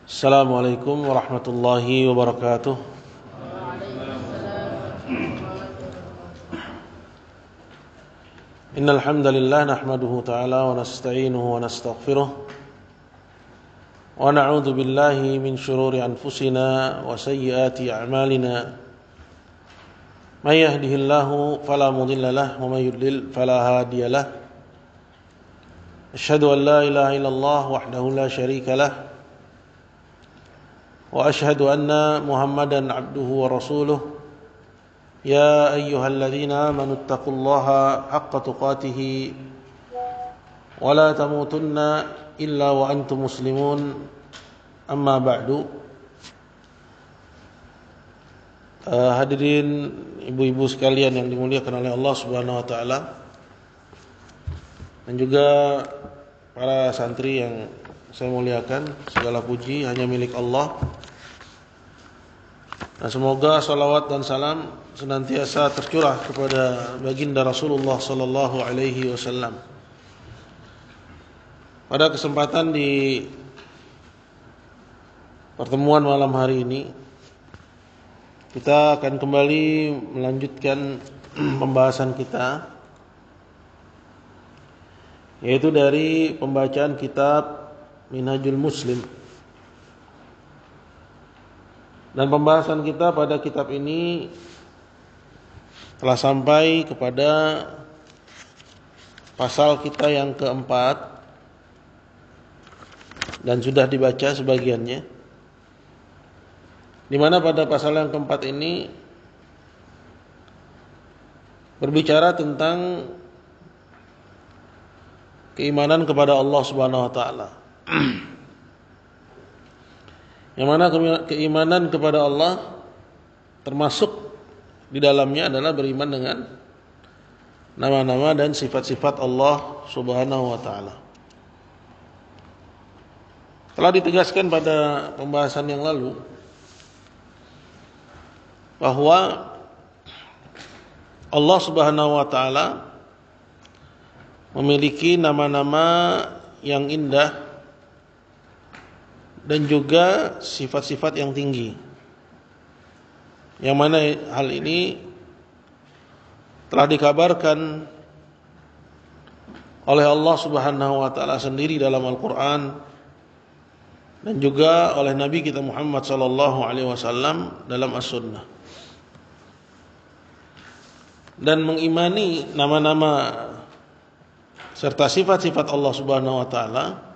Assalamualaikum warahmatullahi wabarakatuh. Innal hamdalillah nahmaduhu ta'ala wa nasta'inuhu wa nastaghfiruh wa na'udzu billahi min shururi anfusina wa sayyiati a'malina. May yahdihillahu fala mudilla lahu wa may yudlil fala hadiya lahu. Asyhadu an la ilaha illallah wahdahu la syarika lahu wa asyhadu anna Muhammadan abduhu wa rasuluh. Ya ayyuhalladzina amanu taqullaha haqqa tuqatih wa la tamutunna illa wa antum muslimun. Amma ba'du. Hadirin ibu-ibu sekalian yang dimuliakan oleh Allah Subhanahu wa taala, dan juga para santri yang saya muliakan, segala puji hanya milik Allah. Dan semoga salawat dan salam senantiasa tercurah kepada baginda Rasulullah sallallahu alaihi wasallam. Pada kesempatan di pertemuan malam hari ini, kita akan kembali melanjutkan pembahasan kita, yaitu dari pembacaan kitab Minhajul Muslim. Dan pembahasan kita pada kitab ini telah sampai kepada pasal kita yang keempat, dan sudah dibaca sebagiannya, di mana pada pasal yang keempat ini berbicara tentang keimanan kepada Allah Subhanahu wa taala. Yang mana keimanan kepada Allah termasuk di dalamnya adalah beriman dengan nama-nama dan sifat-sifat Allah Subhanahu wa taala. Telah ditegaskan pada pembahasan yang lalu bahwa Allah Subhanahu wa taala memiliki nama-nama yang indah dan juga sifat-sifat yang tinggi, yang mana hal ini telah dikabarkan oleh Allah Subhanahu wa taala sendiri dalam Al-Qur'an, dan juga oleh Nabi kita Muhammad sallallahu alaihi wasallam dalam As-Sunnah. Dan mengimani nama-nama serta sifat-sifat Allah Subhanahu wa taala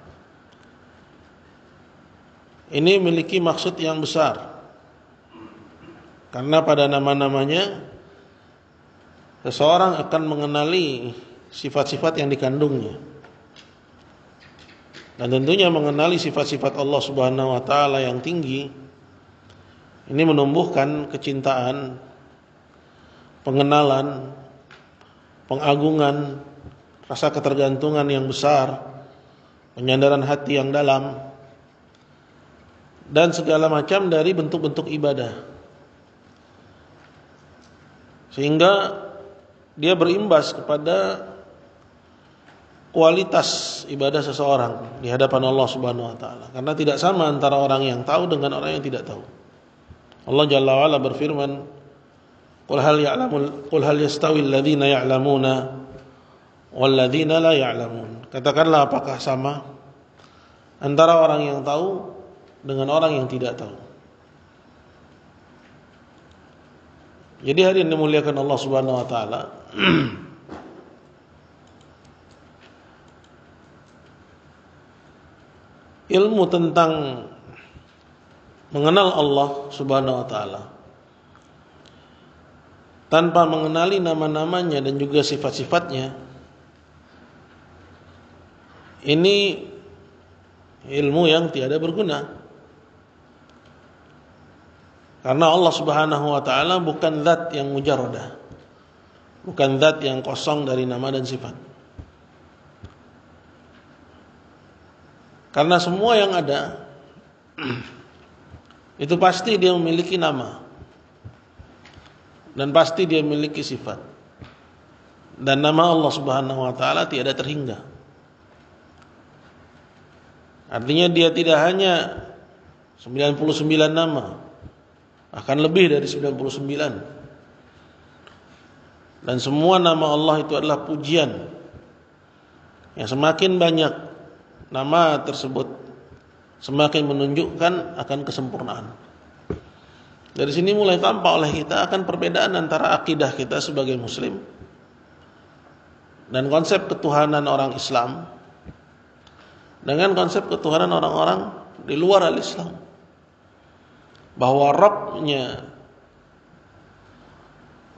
ini memiliki maksud yang besar, karena pada nama-namanya seseorang akan mengenali sifat-sifat yang dikandungnya. Dan tentunya mengenali sifat-sifat Allah Subhanahu wa taala yang tinggi ini menumbuhkan kecintaan, pengenalan, pengagungan, rasa ketergantungan yang besar, penyandaran hati yang dalam, dan segala macam dari bentuk-bentuk ibadah, sehingga dia berimbas kepada kualitas ibadah seseorang di hadapan Allah Subhanahu wa taala. Karena tidak sama antara orang yang tahu dengan orang yang tidak tahu. Allah Jalla wa Ala berfirman, Qul hal yastawi alladhina ya'lamuna wal ladzina la ya'lamun. Katakanlah, apakah sama antara orang yang tahu dengan orang yang tidak tahu. Jadi hari ini dimuliakan Allah Subhanahu wa taala, ilmu tentang mengenal Allah Subhanahu wa taala tanpa mengenali nama-namanya dan juga sifat-sifatnya, ini ilmu yang tiada berguna. Karena Allah Subhanahu wa taala bukan zat yang mujarradah, bukan zat yang kosong dari nama dan sifat. Karena semua yang ada itu pasti dia memiliki nama, dan pasti dia memiliki sifat. Dan nama Allah Subhanahu wa taala tiada terhingga. Artinya dia tidak hanya 99 nama, bahkan lebih dari 99. Dan semua nama Allah itu adalah pujian. Yang semakin banyak nama tersebut, semakin menunjukkan akan kesempurnaan. Dari sini mulai tampak oleh kita akan perbedaan antara akidah kita sebagai muslim dan konsep ketuhanan orang Islam dengan konsep ketuhanan orang-orang di luar al-Islam. Bahwa Rabbnya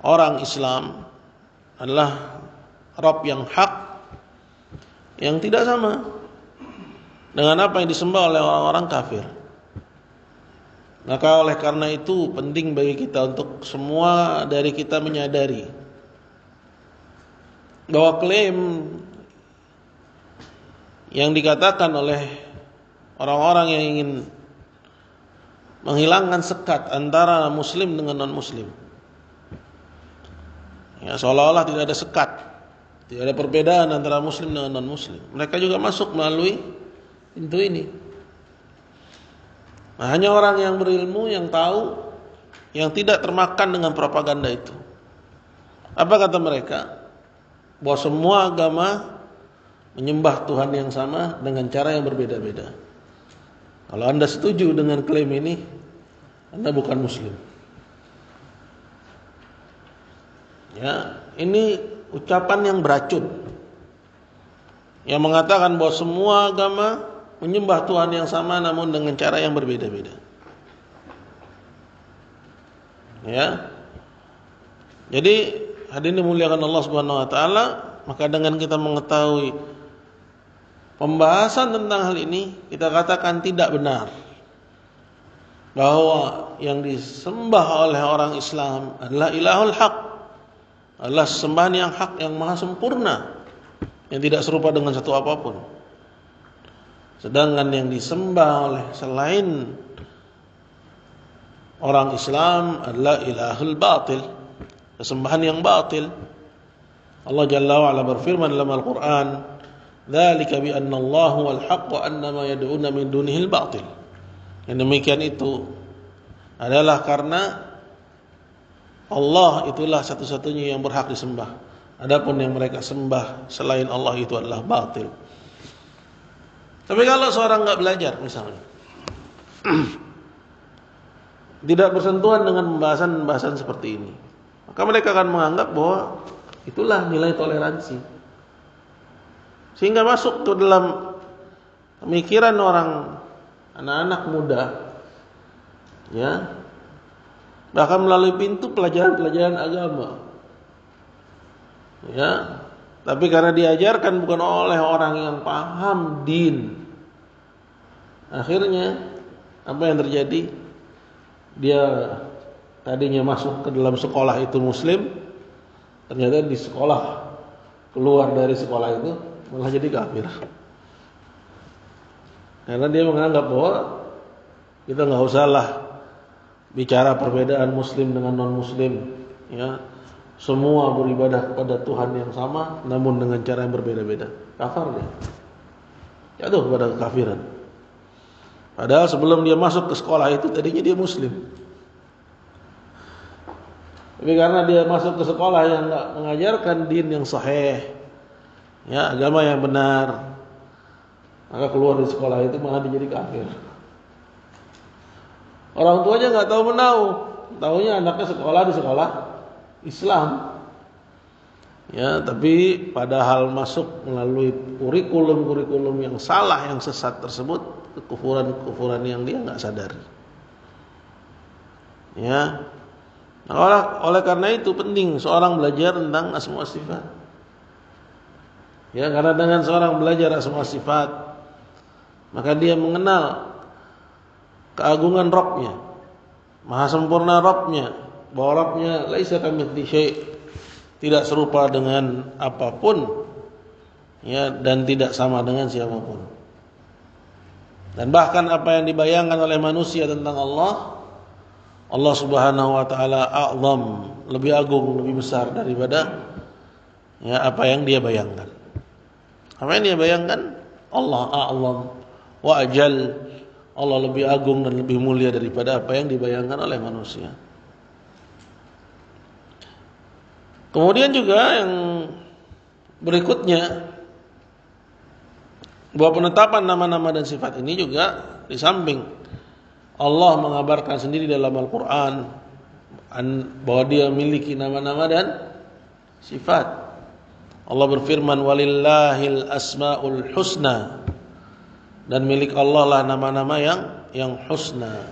orang Islam adalah Rabb yang hak, yang tidak sama dengan apa yang disembah oleh orang-orang kafir. Maka oleh karena itu penting bagi kita untuk semua dari kita menyadari bahwa klaim yang dikatakan oleh orang-orang yang ingin menghilangkan sekat antara muslim dengan non-muslim, ya, seolah-olah tidak ada sekat, tidak ada perbedaan antara muslim dengan non-muslim. Mereka juga masuk melalui pintu ini. Nah, hanya orang yang berilmu yang tahu, yang tidak termakan dengan propaganda itu. Apa kata mereka? Bahwa semua agama menyembah Tuhan yang sama dengan cara yang berbeda-beda. Kalau Anda setuju dengan klaim ini, Anda bukan muslim. Ya, ini ucapan yang beracun, yang mengatakan bahwa semua agama menyembah Tuhan yang sama namun dengan cara yang berbeda-beda. Ya. Jadi hadirin dimuliakan Allah Subhanahu wa taala, maka dengan kita mengetahui pembahasan tentang hal ini, kita katakan tidak benar bahwa yang disembah oleh orang Islam adalah ilahul haq, adalah sembahan yang hak, yang maha sempurna, yang tidak serupa dengan satu apapun. Sedangkan yang disembah oleh selain orang Islam adalah ilahul batil, kesembahan yang batil. Allah Jalla wa Ala berfirman dalam Al-Quran, "Dzalika bi anna Allah wal haqq wa anna ma yad'una min dunihi al-batil." Yang demikian itu adalah karena Allah itulah satu-satunya yang berhak disembah. Adapun yang mereka sembah selain Allah itu adalah batil. Tapi kalau seorang enggak belajar misalnya, tidak bersentuhan dengan pembahasan seperti ini, maka mereka akan menganggap bahwa itulah nilai toleransi. Sehingga masuk ke dalam pemikiran orang, anak-anak muda, ya, bahkan melalui pintu pelajaran-pelajaran agama, ya, tapi karena diajarkan bukan oleh orang yang paham din, akhirnya apa yang terjadi? Dia tadinya masuk ke dalam sekolah itu muslim, ternyata di sekolah, keluar dari sekolah itu malah jadi kafir. Karena dia menganggap bahwa kita nggak usahlah bicara perbedaan muslim dengan non muslim, ya, semua beribadah kepada Tuhan yang sama namun dengan cara yang berbeda-beda. Kafir dia, jatuh kepada kekafiran. Padahal sebelum dia masuk ke sekolah itu tadinya dia muslim. Tapi karena dia masuk ke sekolah yang enggak mengajarkan din yang sahih, ya, agama yang benar, maka keluar dari sekolah itu malah dia jadi kafir. Orang tuanya enggak tahu menahu, tahunya anaknya sekolah di sekolah Islam. Ya, tapi padahal masuk melalui kurikulum yang salah, yang sesat tersebut, kekufuran yang dia enggak sadari. Ya. Oleh karena itu penting seorang belajar tentang asma wa sifat. Ya, karena dengan seorang belajar asma wa sifat, maka dia mengenal keagungan Rabbnya, maha sempurna Rabbnya, bahwa Rabbnya laisa kamitslihi syai', tidak serupa dengan apapun, ya, dan tidak sama dengan siapapun. Dan bahkan apa yang dibayangkan oleh manusia tentang Allah Subhanahu wa taala a'zam, lebih agung, lebih besar daripada, ya, apa yang dia bayangkan. Apa yang dia bayangkan? Allah a'zam wa ajal. Allah lebih agung dan lebih mulia daripada apa yang dibayangkan oleh manusia. Kemudian juga yang berikutnya, bahwa penetapan nama-nama dan sifat ini juga di samping Allah mengabarkan sendiri dalam Al-Quran bahwa Dia memiliki nama-nama dan sifat. Allah berfirman, walillahil asmaul husna, dan milik Allah lah nama-nama yang husna.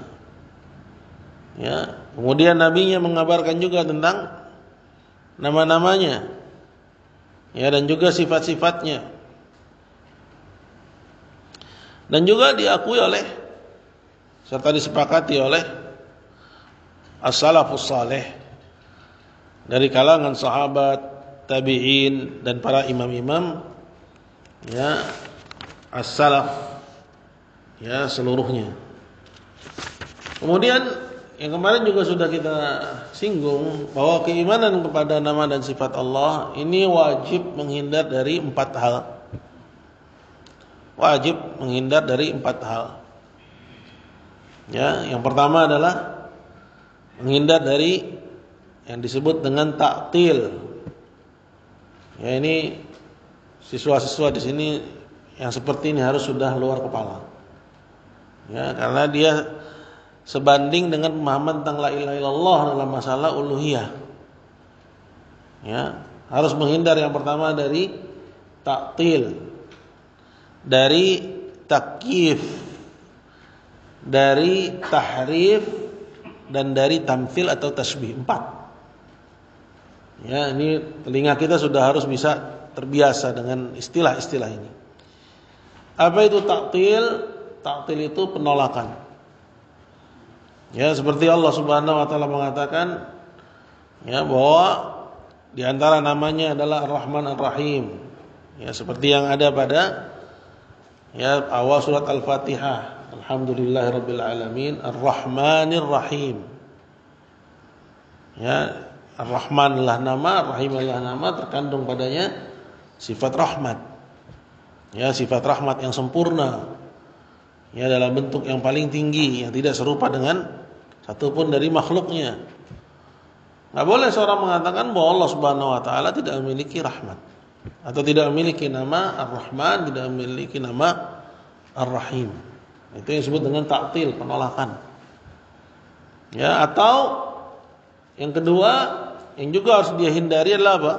Ya, kemudian nabinya mengabarkan juga tentang nama-namanya, ya, dan juga sifat-sifatnya. Dan juga diakui oleh serta disepakati oleh as-salafus saleh dari kalangan sahabat, tabi'in, dan para imam-imam, ya, as-salaf, ya, seluruhnya. Kemudian yang kemarin juga sudah kita singgung bahwa keimanan kepada nama dan sifat Allah ini wajib menghindar dari 4 hal. Wajib menghindar dari 4 hal. Ya, yang pertama adalah menghindar dari yang disebut dengan ta'til. Ya, ini siswa-siswa di sini yang seperti ini harus sudah luar kepala. Ya, karena dia sebanding dengan pemahaman tentang la ilaha illallah dalam masalah uluhiyah. Ya, harus menghindar yang pertama dari ta'til, dari takyif, dari tahrif, dan dari tamtsil atau tasbih. 4. Ya, ini telinga kita sudah harus bisa terbiasa dengan istilah-istilah ini. Apa itu ta'til? Ta'til itu penolakan. Ya, seperti Allah Subhanahu wa taala mengatakan, ya, bahwa di antara namanya adalah Ar-Rahman Ar-Rahim. Ya, seperti yang ada pada, ya, awal surat Al-Fatihah. Alhamdulillahirabbil alamin Ar-Rahmanir Rahim. Ya, Ar-Rahman adalah nama, Ar-Rahim adalah nama, terkandung padanya sifat rahmat. Ya, sifat rahmat yang sempurna. Ya, dalam bentuk yang paling tinggi, yang tidak serupa dengan satupun dari makhluknya. Enggak boleh seorang mengatakan bahwa Allah Subhanahu wa taala tidak memiliki rahmat, atau tidak memiliki nama Ar-Rahman, tidak memiliki nama Ar-Rahim. Itu yang disebut dengan ta'til, penolakan. Ya, atau yang kedua yang juga harus dia hindari adalah apa?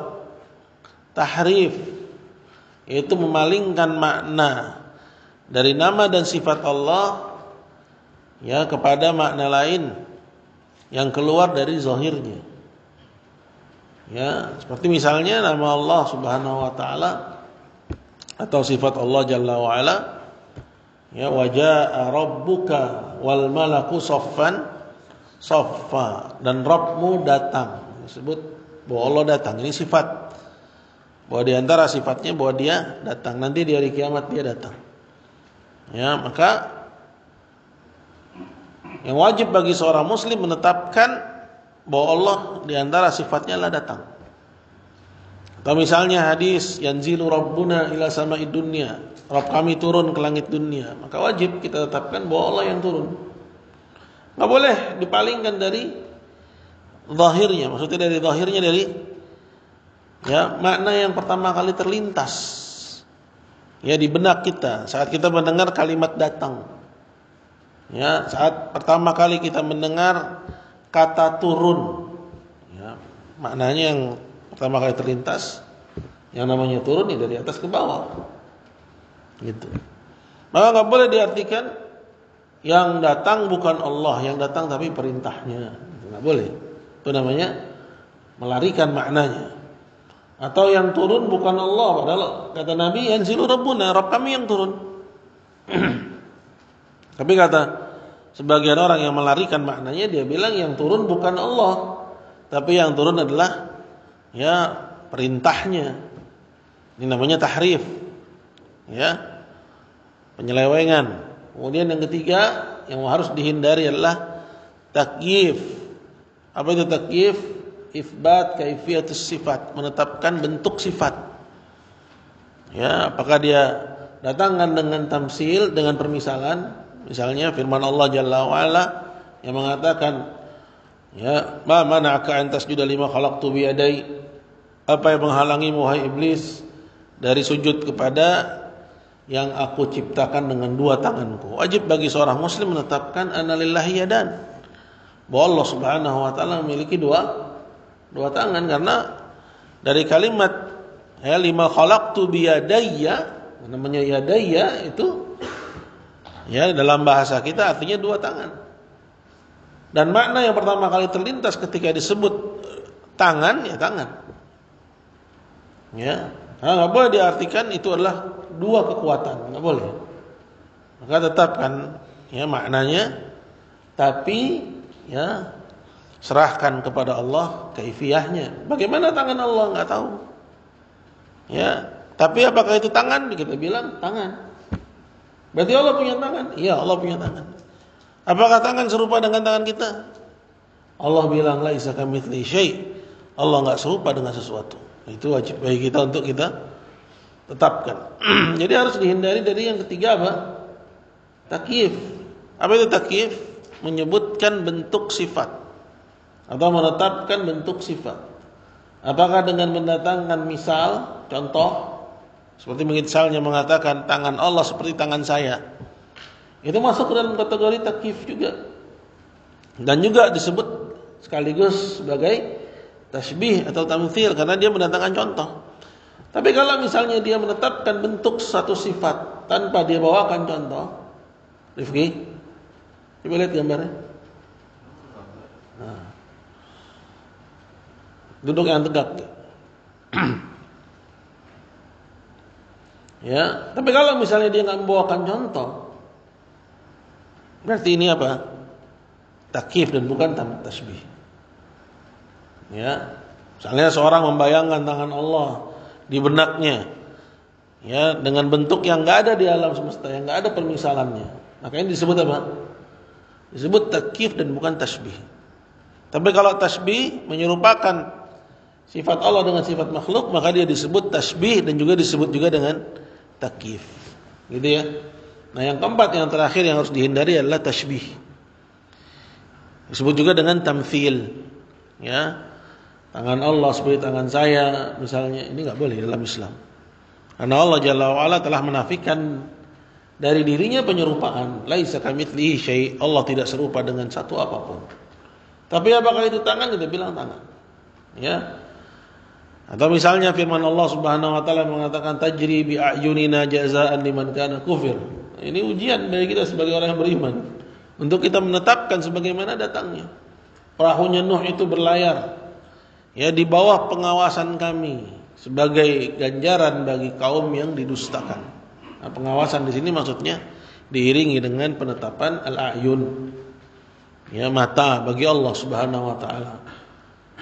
Tahrif, yaitu memalingkan makna dari nama dan sifat Allah, ya, kepada makna lain yang keluar dari zahirnya. Ya, seperti misalnya nama Allah Subhanahu wa taala atau sifat Allah Jalla wa ala, ya, wajaa rabbuka wal malaku saffan saffa, dan Rabbmu datang. Disebut bahwa Allah datang. Ini sifat. Bahwa di antara sifatnya bahwa Dia datang. Nanti di hari kiamat Dia datang. Ya, maka yang wajib bagi seorang muslim menetapkan bahwa Allah di antara sifatnya adalah datang. Atau misalnya hadis yanzilu rabbuna ila sama'id dunya, Rabb kami turun ke langit dunia, maka wajib kita tetapkan bahwa Allah yang turun. Enggak boleh dipalingkan dari zahirnya. Maksudnya dari zahirnya, dari, ya, makna yang pertama kali terlintas, ya, di benak kita saat kita mendengar kalimat datang. Ya, saat pertama kali kita mendengar kata turun, ya, maknanya yang pertama kali terlintas, yang namanya turun, ya, dari atas ke bawah. Gitu. Maka enggak boleh diartikan yang datang bukan Allah, yang datang tapi perintahnya. Enggak boleh. Itu namanya melarikan maknanya. Atau yang turun bukan Allah, padahal kata Nabi yanzilu rabbuna, Rabb kami yang turun. Tapi kata sebagian orang yang melarikan maknanya, dia bilang yang turun bukan Allah, tapi yang turun adalah, ya, perintahnya. Ini namanya tahrif. Ya, penyelewengan. Kemudian yang ketiga yang harus dihindari adalah takyif. Apa itu takyif? Itsbat kaifiyatus sifat, menetapkan bentuk sifat. Ya, apakah dia datangkan dengan tamsil, dengan permisalan, Misalnya firman Allah Jalla wa Ala yang mengatakan, ya, ma mana'aka an tasjuda lima khalaqtu bi yadai. Apa yang menghalangimu wahai iblis dari sujud kepada yang aku ciptakan dengan dua tanganku? Wajib bagi seorang muslim menetapkan anna lillahi yadan, bahwa Allah Subhanahu wa taala memiliki dua tangan, karena dari kalimat ya lima khalaqtu bi yadayya, namanya yadayya itu ya dalam bahasa kita artinya dua tangan. Dan makna yang pertama kali terlintas ketika disebut tangan, ya tangan. Ya, nggak boleh diartikan itu adalah dua kekuatan, nggak boleh. Maka tetapkan ya maknanya, tapi ya serahkan kepada Allah kaifiyahnya. Bagaimana tangan Allah nggak tahu. Ya, tapi apakah itu tangan? Kita bilang tangan. Berarti Allah punya tangan? Iya, Allah punya tangan. Apakah tangan serupa dengan tangan kita? Allah bilang laisa kamitslihi syai'. Allah nggak serupa dengan sesuatu. Itu wajib bagi kita untuk kita tetapkan. Jadi harus dihindari dari yang ketiga apa? Takyif. Apa itu takyif? Menyebutkan bentuk sifat atau menetapkan bentuk sifat. Apakah dengan mendatangkan misal, contoh, seperti misalnya mengatakan tangan Allah seperti tangan saya, itu masuk ke dalam kategori takyif juga. Dan juga disebut sekaligus sebagai tasbih atau tamtsil karena dia mendatangkan contoh. Tapi kalau misalnya dia menetapkan bentuk satu sifat tanpa dia bawakan contoh, Rifki, coba lihat gambarnya. Nah. Duduk yang tegak. Ya, tapi kalau misalnya dia nggak membawakan contoh, berarti ini apa? Takyif dan bukan tasbih. Ya, misalnya seorang membayangkan tangan Allah di benaknya, ya, dengan bentuk yang nggak ada di alam semesta, yang nggak ada permisalannya, maka ini disebut apa? Disebut takyif dan bukan tasbih. Tapi kalau tasbih menyerupakan sifat Allah dengan sifat makhluk, maka dia disebut tasbih dan juga disebut juga dengan takyif. Gitu ya. Nah, yang keempat, yang terakhir yang harus dihindari adalah tasbih. Disebut juga dengan tamtsil. Ya. Tangan Allah seperti tangan saya misalnya, ini enggak boleh dalam Islam. Karena Allah Jalla wa Ala telah menafikan dari dirinya penyerupaan. Laisa kamitslihi syai'. Allah tidak serupa dengan satu apapun. Tapi apakah itu tangan? Kita bilang tangan. Ya. Atau misalnya firman Allah Subhanahu wa taala mengatakan tajri bi a'yunina jazaa'an liman kana kufir. Ini ujian bagi kita sebagai orang yang beriman untuk kita menetapkan sebagaimana datangnya. Perahunya Nuh itu berlayar ya di bawah pengawasan kami sebagai ganjaran bagi kaum yang didustakan. Nah, pengawasan di sini maksudnya diiringi dengan penetapan al-a'yun. Ya, mata bagi Allah Subhanahu wa taala.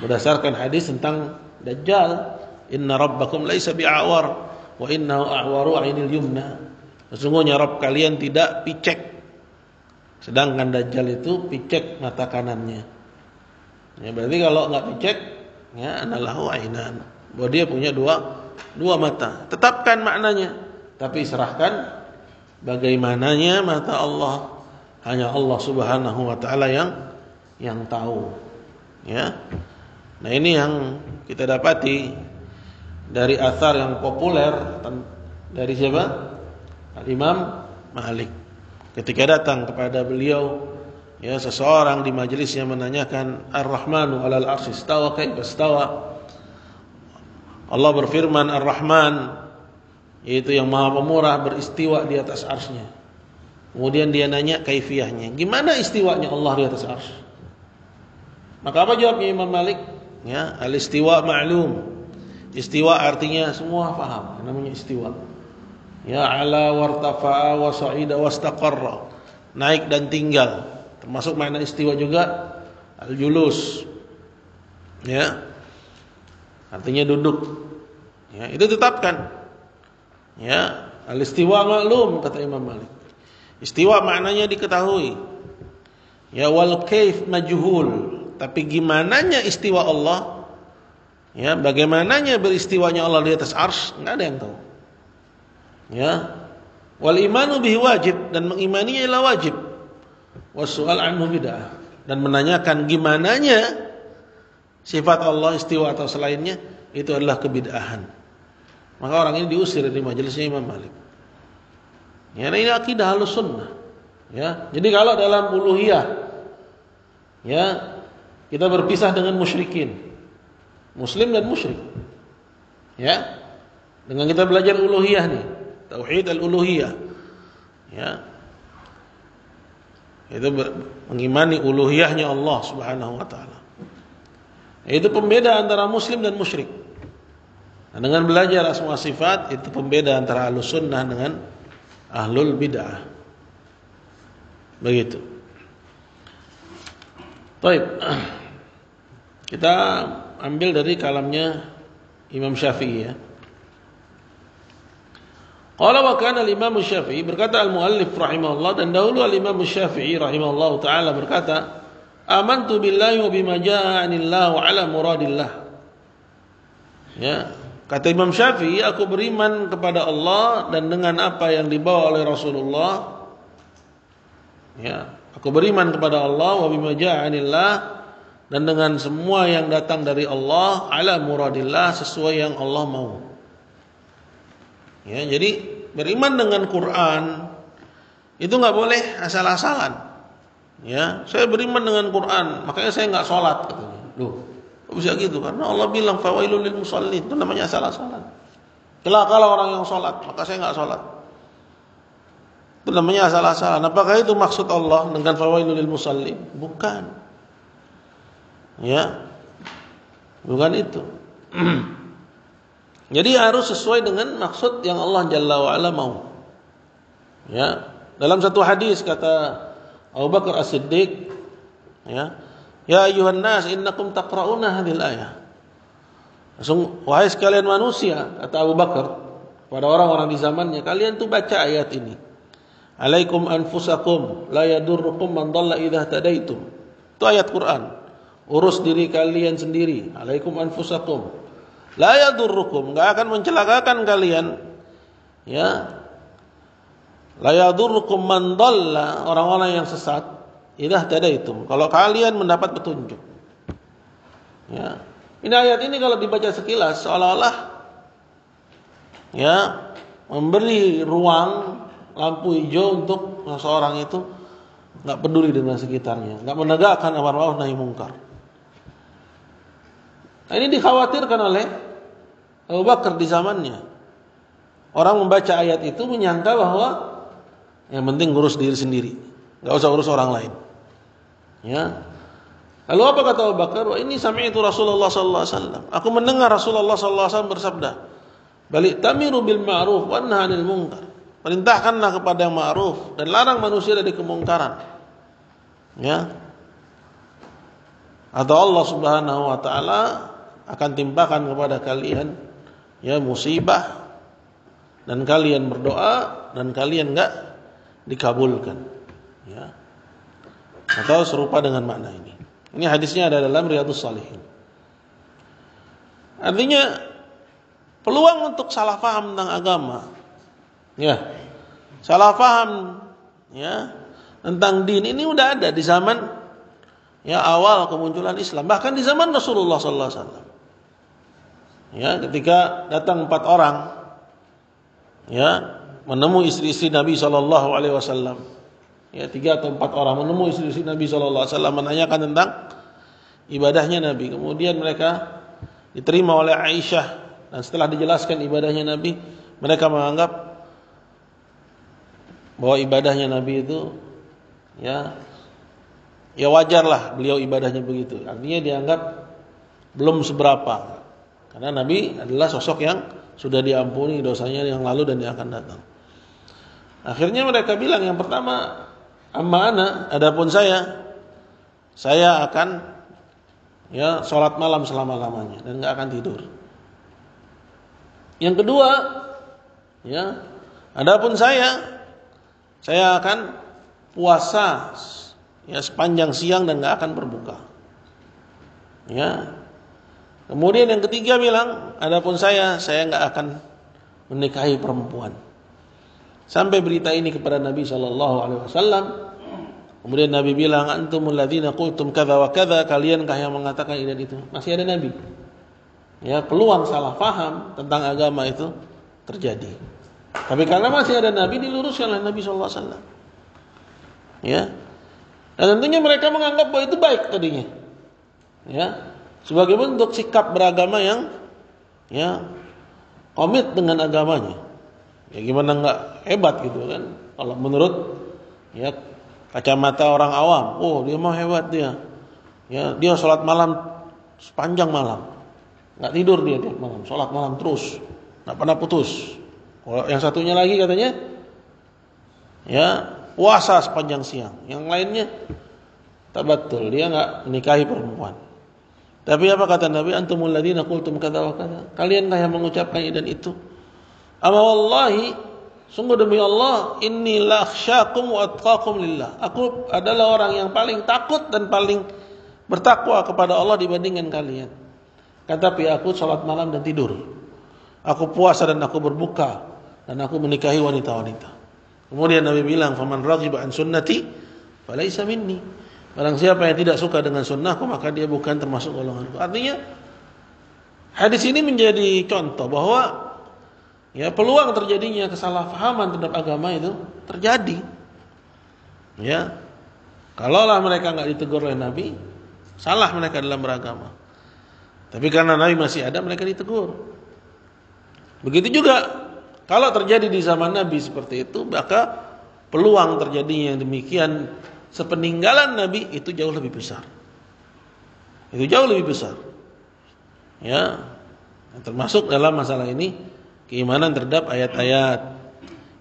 Berdasarkan hadis tentang Dajjal, inna rabbakum laisa bi'awar wa innahu a'waru 'ainil yumna. Sesungguhnya Rabb kalian tidak picek, sedangkan Dajjal itu picek mata kanannya. Ya, berarti kalau enggak picek, ya anallahu 'ainan. Bahwa dia punya dua mata. Tetapkan maknanya, tapi serahkan bagaimananya mata Allah. Hanya Allah Subhanahu wa taala yang tahu. Ya. Nah, ini yang kita dapati dari athar yang populer dari siapa? Al-Imam Malik. Ketika datang kepada beliau ya seseorang di majelisnya menanyakan Ar-Rahmanu 'alal 'arsy istawa kaifa istawa? Allah berfirman Ar-Rahman, yaitu yang Maha Pemurah, beristiwa di atas arsy-Nya. Kemudian dia nanya kaifiyahnya. Gimana istiwanya Allah di atas arsy? Maka apa jawabnya Imam Malik? Ya, al-istiwa ma'lum. Istiwa artinya semua paham, namanya istiwa. Ya, ala wartafa'a wa sa'ida wastaqarra. Naik dan tinggal. Termasuk makna istiwa juga al-julus. Ya. Artinya duduk. Ya, itu tetapkan. Ya, al-istiwa ma'lum kata Imam Malik. Istiwa maknanya diketahui. Ya, wal kaif majhul. Tapi gimananya istiwa Allah, ya, bagaimananya beristiwanya Allah di atas arsy, enggak ada yang tahu. Ya. Wal imanu bihi wajib, dan mengimaninya ialah wajib. Wassu'al anhu bid'ah, dan menanyakan gimananya sifat Allah istiwa atau selainnya itu adalah kebid'ahan. Maka orang ini diusir dari majelisnya Imam Malik. Ya, ini akidah Ahlussunnah. Ya, jadi kalau dalam uluhiyah, ya, kita berpisah dengan musyrikin, muslim dan musyrik. Ya, dengan kita belajar uluhiyah nih, tauhid al-uluhiyah. Ya, itu mengimani uluhiyahnya Allah Subhanahu wa taala. Itu pembeda antara muslim dan musyrik. Nah, dengan belajar asma sifat itu pembeda antara Ahlussunnah dengan ahlul bid'ah. Begitu. Baik. Kita ambil dari kalamnya Imam Syafi'i ya. Qala wa kana al-Imam Syafi'i, berkata al-muallif rahimahullah, dan dahulu al-Imam Syafi'i rahimahullah taala berkata, amantu billahi wa bima jaa 'anillah wa 'ala muradillah. Ya, kata Imam Syafi'i, aku beriman kepada Allah dan dengan apa yang dibawa oleh Rasulullah. Ya, aku beriman kepada Allah wa bima jaa 'anillah, dan dengan semua yang datang dari Allah, 'ala muradillah, sesuai yang Allah mau. Ya, jadi beriman dengan Quran itu nggak boleh asal-asalan. Ya, saya beriman dengan Quran, makanya saya nggak sholat, katanya. Loh, kok bisa gitu? Karena Allah bilang fawailul lil musallin, itu namanya asal-asalan. Celakalah orang yang sholat, maka saya nggak sholat. Itu namanya asal-asalan. Apakah itu maksud Allah dengan fawailul lil musallin? Bukan. Ya, bukan itu. Jadi harus sesuai dengan maksud yang Allah Jalla wa'ala mau. Ya, dalam satu hadis kata Abu Bakar As-Siddiq, ya ayyuhan nas innakum taqra'una hadhil ayah. Wahai sekalian manusia, kata Abu Bakar kepada orang-orang di zamannya, kalian tuh baca ayat ini. Alaikum anfusakum la yadurrukum man dhalla idza tadaitum. Itu ayat Quran. Urus diri kalian sendiri. Alaikum anfusakum la yadurrukum, enggak akan mencelakakan kalian. Ya. La yadurrukum man dhalla, orang-orang yang sesat, idza tadaitum, kalau kalian mendapat petunjuk. Ya. Ini ayat ini kalau dibaca sekilas seolah-olah ya memberi ruang lampu hijau untuk seorang itu enggak peduli dengan sekitarnya, enggak menegakkan amar ma'ruf nahi munkar. Nah, ini dikhawatirkan oleh Abu Bakar di zamannya. Orang membaca ayat itu menyangka bahwa yang penting ngurus diri sendiri, enggak usah urus orang lain. Ya. Lalu apa kata Abu Bakar? Wah, ini sami'tu Rasulullah sallallahu alaihi wasallam. Aku mendengar Rasulullah sallallahu alaihi wasallam bersabda, "Balik tamiru bil ma'ruf wa nahy 'anil munkar." Perintahkanlah kepada yang ma'ruf dan larang manusia dari kemungkaran. Ya. Atau Allah Subhanahu wa taala akan timpakan kepada kalian ya musibah, dan kalian berdoa dan kalian enggak dikabulkan. Ya. Atau serupa dengan makna ini. Ini hadisnya ada dalam Riyadhus Shalihin. Artinya peluang untuk salah paham tentang agama, ya, salah paham ya tentang din ini udah ada di zaman ya awal kemunculan Islam, bahkan di zaman Rasulullah sallallahu alaihi wasallam. Ya, ketika datang 4 orang ya menemui istri-istri Nabi sallallahu alaihi wasallam. Ya, 3 atau 4 orang menemui istri-istri Nabi sallallahu alaihi wasallam menanyakan tentang ibadahnya Nabi. Kemudian mereka diterima oleh Aisyah, dan setelah dijelaskan ibadahnya Nabi, mereka menganggap bahwa ibadahnya Nabi itu ya wajarlah beliau ibadahnya begitu. Artinya dianggap belum seberapa. Karena Nabi adalah sosok yang sudah diampuni dosanya yang lalu dan yang akan datang. Akhirnya mereka bilang, yang pertama, amma ana, adapun saya akan ya salat malam selama-lamanya dan enggak akan tidur. Yang kedua, ya, adapun saya akan puasa ya sepanjang siang dan enggak akan berbuka. Ya. Kemudian yang ketiga bilang, adapun saya enggak akan menikahi perempuan. Sampai berita ini kepada Nabi sallallahu alaihi wasallam. Kemudian Nabi bilang, "Antumul ladzina qultum kadza wa kadza." Kaliankah yang mengatakan ini dan itu? Masih ada Nabi. Ya, peluang salah paham tentang agama itu terjadi. Tapi karena masih ada Nabi, diluruskan oleh Nabi sallallahu alaihi wasallam. Ya. Dan tentunya mereka menganggap bahwa itu baik tadinya. Ya. Sebagai bentuk sikap beragama yang komit dengan agamanya. Ya gimana enggak hebat gitu kan? Kalau menurut kacamata orang awam, oh dia mau hebat dia. Ya, dia sholat malam sepanjang malam. Enggak tidur dia tiap malam, sholat malam terus, enggak pernah putus. Kalau yang satunya lagi katanya puasa sepanjang siang. Yang lainnya tabattul, dia enggak menikahi perempuan. Tapi apa kata Nabi? Antumul ladzina qultum kadza wa kadza. Kaliankah yang mengucapkan ini dan itu? Ama wallahi, sungguh demi Allah, inni la akhsyakum wa atqakum lillah. Aku adalah orang yang paling takut dan paling bertakwa kepada Allah dibandingkan kalian. Tapi aku salat malam dan tidur. Aku puasa dan aku berbuka dan aku menikahi wanita-wanita. Kemudian Nabi bilang, "Faman raghiba an sunnati falaysa minni." Barang siapa yang tidak suka dengan sunnahku, maka dia bukan termasuk golonganku. Artinya hadis ini menjadi contoh bahwa peluang terjadinya kesalahpahaman terhadap agama itu terjadi. Ya. Kalaulah mereka enggak ditegur oleh Nabi, salah mereka dalam beragama. Tapi karena Nabi masih ada, mereka ditegur. Begitu juga kalau terjadi di zaman Nabi seperti itu, maka peluang terjadinya yang demikian sepeninggalan Nabi itu jauh lebih besar. Itu jauh lebih besar. Ya. Termasuk dalam masalah ini keimanan terhadap ayat-ayat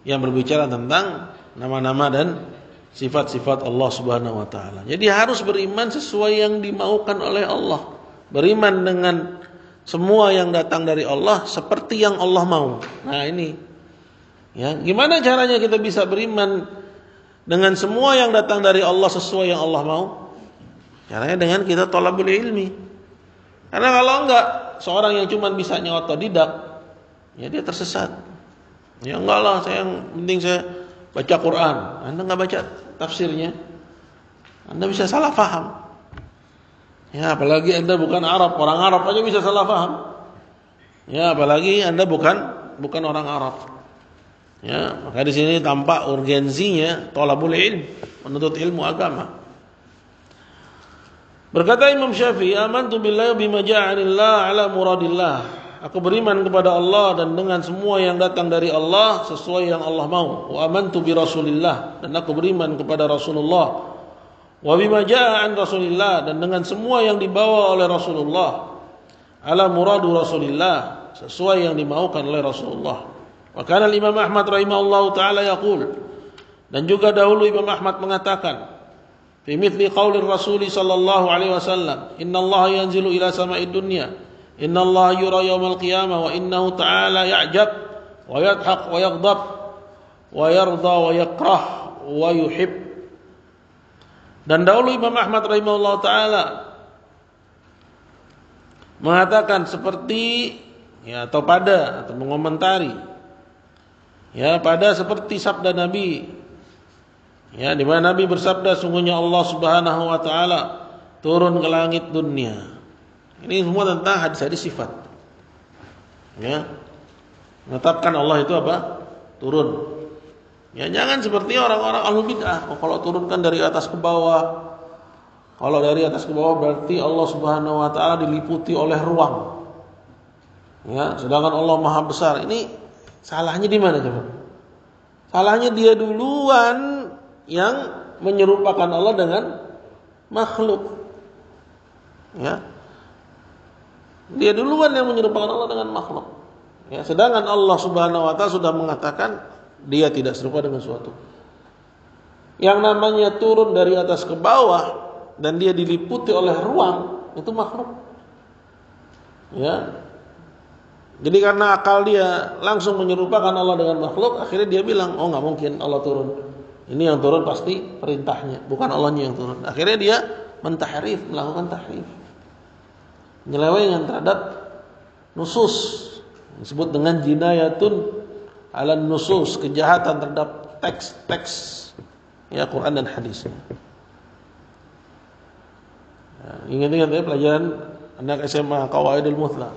yang berbicara tentang nama-nama dan sifat-sifat Allah Subhanahu wa taala. Jadi harus beriman sesuai yang dimaukan oleh Allah. Beriman dengan semua yang datang dari Allah seperti yang Allah mau. Nah, ini. Ya, gimana caranya kita bisa beriman dengan semua yang datang dari Allah sesuai yang Allah mau? Caranya dengan kita thalabul ilmi. Karena kalau enggak, seorang yang cuma bisanya otodidak, ya dia tersesat. Ya enggak lah, yang penting saya baca Quran. Anda enggak baca tafsirnya, Anda bisa salah paham. Ya, apalagi Anda bukan Arab, orang Arab aja bisa salah paham. Ya, apalagi Anda bukan orang Arab. Ya, maka di sini tampak urgensinya thalabul ilm, menuntut ilmu agama. Berkata Imam Syafi'i, "Amantu billahi bima ja'alillah ala muradillah." Aku beriman kepada Allah dan dengan semua yang datang dari Allah sesuai yang Allah mau. Wa amantu bi Rasulillah, dan aku beriman kepada Rasulullah. Wa bima jaa'a an Rasulillah, dan dengan semua yang dibawa oleh Rasulullah. Ala muradu Rasulillah, sesuai yang dimaukan oleh Rasulullah. Wa kana Imam Ahmad rahimahullahu taala yaqul, dan juga dahulu Imam Ahmad mengatakan, fi mithli qauli Rasul sallallahu alaihi wasallam, innallaha yanzilu ila sama'id dunya. Innallaha yura yaumal qiyamah wa innahu ta'ala ya'jab wa yadhaq wa yaghdab wa yarda wa yakrah wa yuhib. Dan dahulu Imam Ahmad rahimahullah ta'ala mengatakan seperti atau mengomentari pada seperti sabda Nabi, di mana Nabi bersabda, sungguhnya Allah Subhanahu wa taala turun ke langit dunia. Ini semua tentang hadis-hadis sifat. Menetapkan Allah itu apa? Turun. Jangan seperti orang-orang ahlul bid'ah. Kalau turunkan dari atas ke bawah. Kalau dari atas ke bawah berarti Allah Subhanahu wa taala diliputi oleh ruang. Sedangkan Allah Maha besar. Ini salahnya di mana coba? Salahnya dia duluan yang menyerupakan Allah dengan makhluk. Dia duluan yang menyerupakan Allah dengan makhluk. Sedangkan Allah Subhanahu wa taala sudah mengatakan dia tidak serupa dengan suatu. Yang namanya turun dari atas ke bawah dan dia diliputi oleh ruang, itu makhluk. Jadi karena akal dia langsung menyerupakan Allah dengan makhluk, akhirnya dia bilang, oh enggak mungkin Allah turun. Ini yang turun pasti perintahnya, bukan Allahnya yang turun. Akhirnya dia mentahrif, melakukan tahrif. Penyelewengan terhadap nusus disebut dengan jinayatun ala nusus, kejahatan terhadap teks-teks ya Quran dan hadisnya. Ya, ingat-ingat ya pelajaran anak SMA Qawaidul Muthla.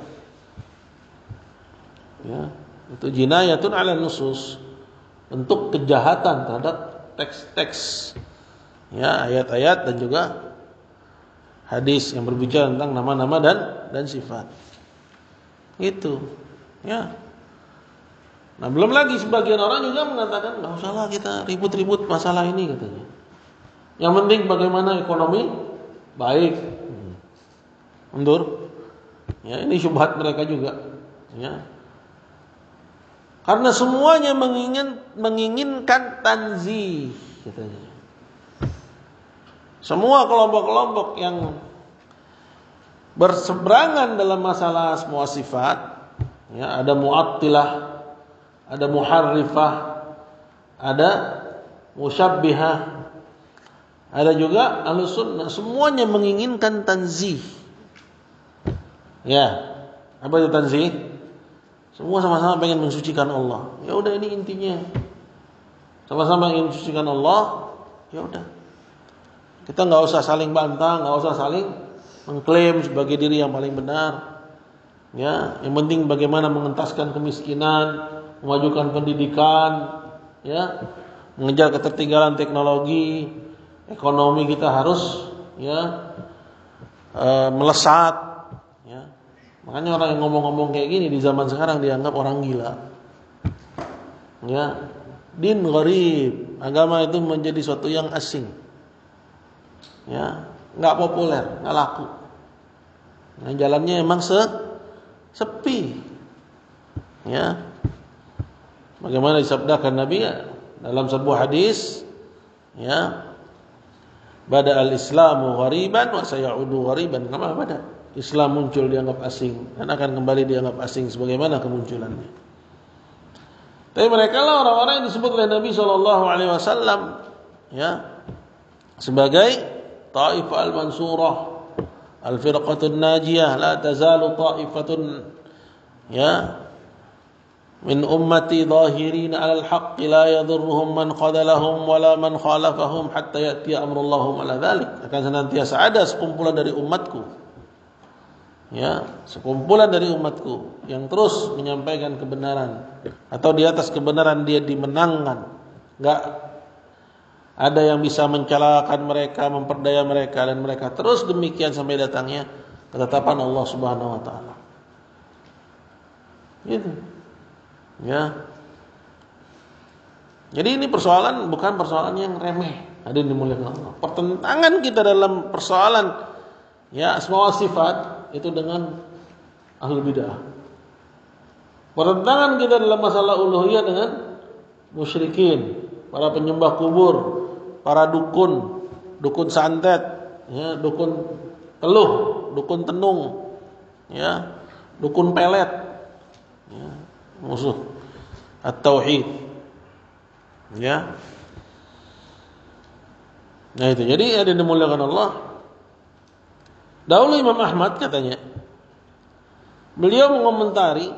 Ya, itu jinayatun ala nusus, bentuk kejahatan terhadap teks-teks ya, ayat-ayat dan juga hadis yang berbicara tentang nama-nama dan sifat. Itu ya. Nah, belum lagi sebagian orang juga mengatakan enggak usahlah kita ribut-ribut masalah ini katanya. Yang penting bagaimana ekonomi baik. Mundur. Ya, ini syubhat mereka juga. Ya. Karena semuanya menginginkan tanzih katanya. Semua kelompok-kelompok yang berseberangan dalam masalah semua sifat, ya, ada mu'attilah, ada muharrifah, ada musyabbihah, ada juga ahlus sunnah, semuanya menginginkan tanzih. Ya, apa itu tanzih? Semua sama-sama pengen mensucikan Allah. Ya udah, ini intinya. Sama-sama ingin mensucikan Allah. Ya udah. Kita enggak usah saling bantah, enggak usah saling mengklaim sebagai diri yang paling benar. Ya, yang penting bagaimana mengentaskan kemiskinan, memajukan pendidikan, ya, mengejar ketertinggalan teknologi, ekonomi kita harus ya melesat. Makanya orang yang ngomong-ngomong kayak gini di zaman sekarang dianggap orang gila. Ya, din gharib, agama itu menjadi suatu yang asing. Ya, enggak populer, enggak laku. Nah, jalannya emang sepi. Ya. Bagaimana disabdakan Nabi ya, dalam sebuah hadis, ya. Bada al-Islamu ghariban wa sayaudu ghariban kama bada. Islam muncul dianggap asing dan akan kembali dianggap asing sebagaimana kemunculannya. Tapi mereka lah orang-orang yang disebut oleh Nabi SAW, ya, sebagai Taifah al-Mansurah, al-Firqatun Najiyah, la tazalu ta'ifatun ya min ummati zahirin 'alal haqqi la yadhurruhum man khadalahum wala man khalafahum hatta ya'ti amrullahum 'ala dzalik. Akan senantiasa ada sekumpulan dari umatku, ya, sekumpulan dari umatku yang terus menyampaikan kebenaran, atau di atas kebenaran dia dimenangkan. Enggak ada yang bisa mencelakan mereka, memperdaya mereka, dan mereka terus demikian sampai datangnya ketetapan Allah Subhanahu wa taala. Gitu. Ya. Jadi ini persoalan bukan persoalan yang remeh. Hadirin dimuliakan Allah. Pertentangan kita dalam persoalan ya asma wa sifat itu dengan ahlul bidah. Pertentangan kita dalam masalah uluhiyah dengan musyrikin, para penyembah kubur, para dukun, dukun santet, ya, dukun teluh, dukun tenung, ya, dukun pelet, ya, musuh at-tauhid. Ya. Nah itu. Jadi ada yang dimuliakan Allah. Dahulu Imam Ahmad katanya, beliau mengomentari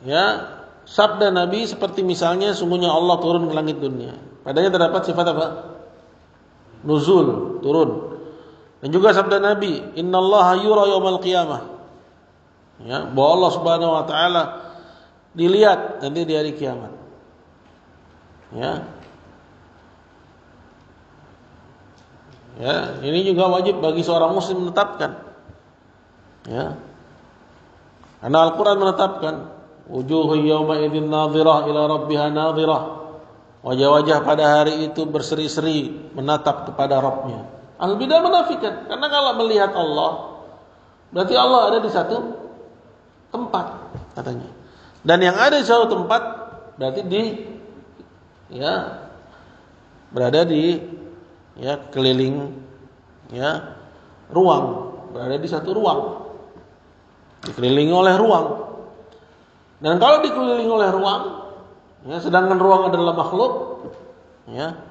ya sabda Nabi seperti misalnya sungguhnya Allah turun ke langit dunia. Padanya terdapat sifat apa? Nuzul, turun. Dan juga sabda Nabi, innallaha yura yaumal qiyamah. Ya, bahwa Allah Subhanahu wa taala dilihat nanti di hari kiamat. Ya. Ya, ini juga wajib bagi seorang muslim menetapkan. Ya. Karena Al-Qur'an menetapkan wujuhun yawma idzin nadhirah ila rabbiha nadhirah. Wajah-wajah pada hari itu berseri-seri menatap kepada Rabbnya. Al-bidah menafikan, karena kalau melihat Allah berarti Allah ada di satu tempat katanya. Dan yang ada di satu tempat berarti berada di keliling ruang, berada di satu ruang, dikelilingi oleh ruang. Dan kalau dikelilingi oleh ruang, sedangkan ruang adalah makhluk,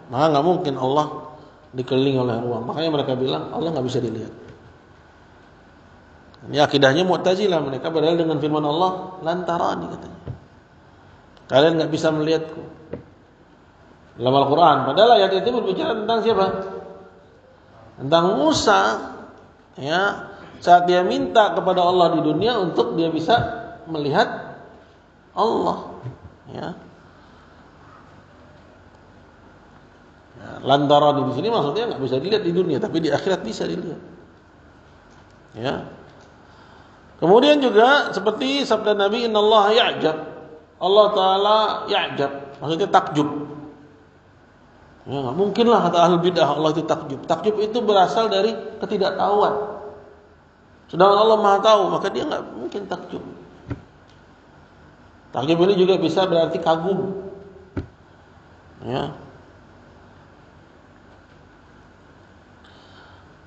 maka nggak mungkin Allah dikelilingi oleh ruang. Makanya mereka bilang Allah nggak bisa dilihat. Ini akidahnya Mu'tazilah mereka, padahal dengan firman Allah lan tarani katanya. Kalian enggak bisa melihatku. Dalam Al-Quran. Padahal ayat itu berbicara tentang siapa? Tentang Musa. Ya, saat dia minta kepada Allah di dunia untuk dia bisa melihat Allah. Ya. Lantaran di sini maksudnya nggak bisa dilihat di dunia, tapi di akhirat bisa dilihat. Ya. Kemudian juga seperti sabda Nabi, Innallaha ya'jab. Allah Taala ya'jab, maksudnya takjub. Ya, nggak mungkin lah kata ahlul bidah Allah itu takjub. Takjub itu berasal dari ketidaktahuan. Sedangkan Allah Maha tahu, maka dia nggak mungkin takjub. Takjub ini juga bisa berarti kagum. Ya.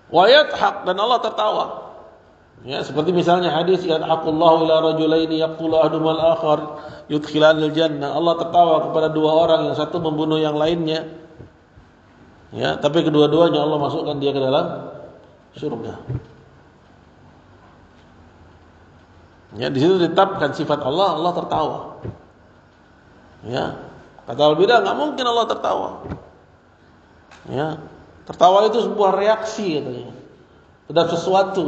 Wa yadhak, dan Allah tertawa. Ya, seperti misalnya hadis yadhaqullahu ila rajulaini yaqtulu ahadumal akhar yudkhilanil jannah. Allah tertawa kepada dua orang, yang satu membunuh yang lainnya. Ya, tapi kedua-duanya Allah masukkan dia ke dalam surga. Ya, di situ ditetapkan sifat Allah, Allah tertawa. Ya, kata al-bidah enggak mungkin Allah tertawa. Ya, tertawa itu sebuah reaksi katanya terhadap sesuatu,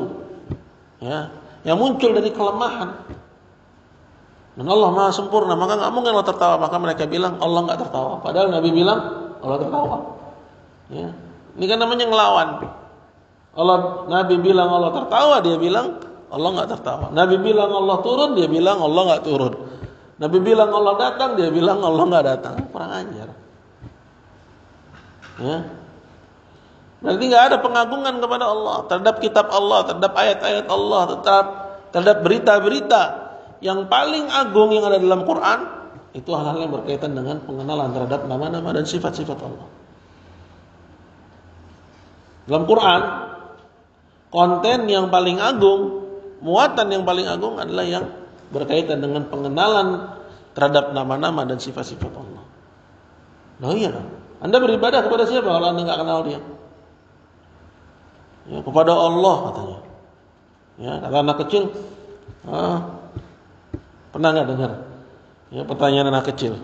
ya, yang muncul dari kelemahan. Dan Allah Maha sempurna, maka enggak mungkin Allah tertawa. Maka mereka bilang Allah enggak tertawa. Padahal Nabi bilang Allah tertawa. Ya, ini kan namanya ngelawan. Nabi bilang Allah tertawa, dia bilang Allah enggak tertawa. Nabi bilang Allah turun, dia bilang Allah enggak turun. Nabi bilang Allah datang, dia bilang Allah enggak datang. Kurang ajar. Ya. Berarti enggak ada pengagungan kepada Allah, terhadap kitab Allah, terhadap ayat-ayat Allah, terhadap berita-berita yang paling agung yang ada dalam Quran. Itu hal-hal yang berkaitan dengan pengenalan terhadap nama-nama dan sifat-sifat Allah. Dalam Quran, konten yang paling agung, muatan yang paling agung adalah yang berkaitan dengan pengenalan terhadap nama-nama dan sifat-sifat Allah. Nah iya, Anda beribadah kepada siapa kalau Anda enggak kenal dia? Ya, kepada Allah katanya. Ya, kata anak kecil, pernah enggak dengar? Ya, pertanyaan anak kecil.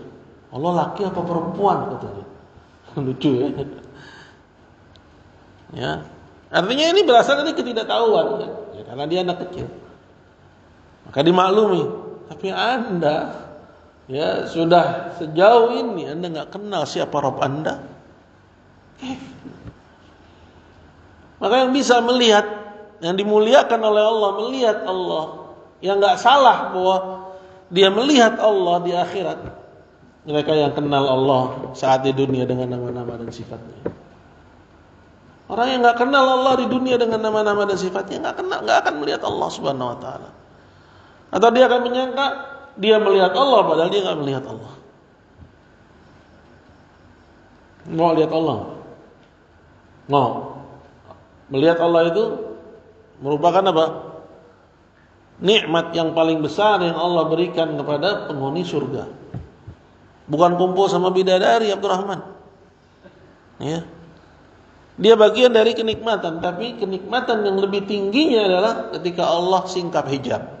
Allah laki apa perempuan katanya. Lucu ya. Ya. Artinya ini berasal dari ketidaktahuan ya, karena dia anak kecil. Maka dimaklumi. Tapi Anda ya sudah sejauh ini Anda enggak kenal siapa Rabb Anda. Maka yang bisa melihat, yang dimuliakan oleh Allah, melihat Allah, yang enggak salah bahwa dia melihat Allah di akhirat. Mereka yang kenal Allah saat di dunia dengan nama-nama dan sifatnya. Orang yang enggak kenal Allah di dunia dengan nama-nama dan sifatnya enggak akan melihat Allah Subhanahu wa taala. Atau dia akan menyangka dia melihat Allah padahal dia enggak melihat Allah. Mau lihat Allah? Mau. Melihat Allah itu merupakan apa? Nikmat yang paling besar yang Allah berikan kepada penghuni surga. Bukan kumpul sama bidadari Abdurrahman. Ya. Dia bagian dari kenikmatan, tapi kenikmatan yang lebih tingginya adalah ketika Allah singkap hijab.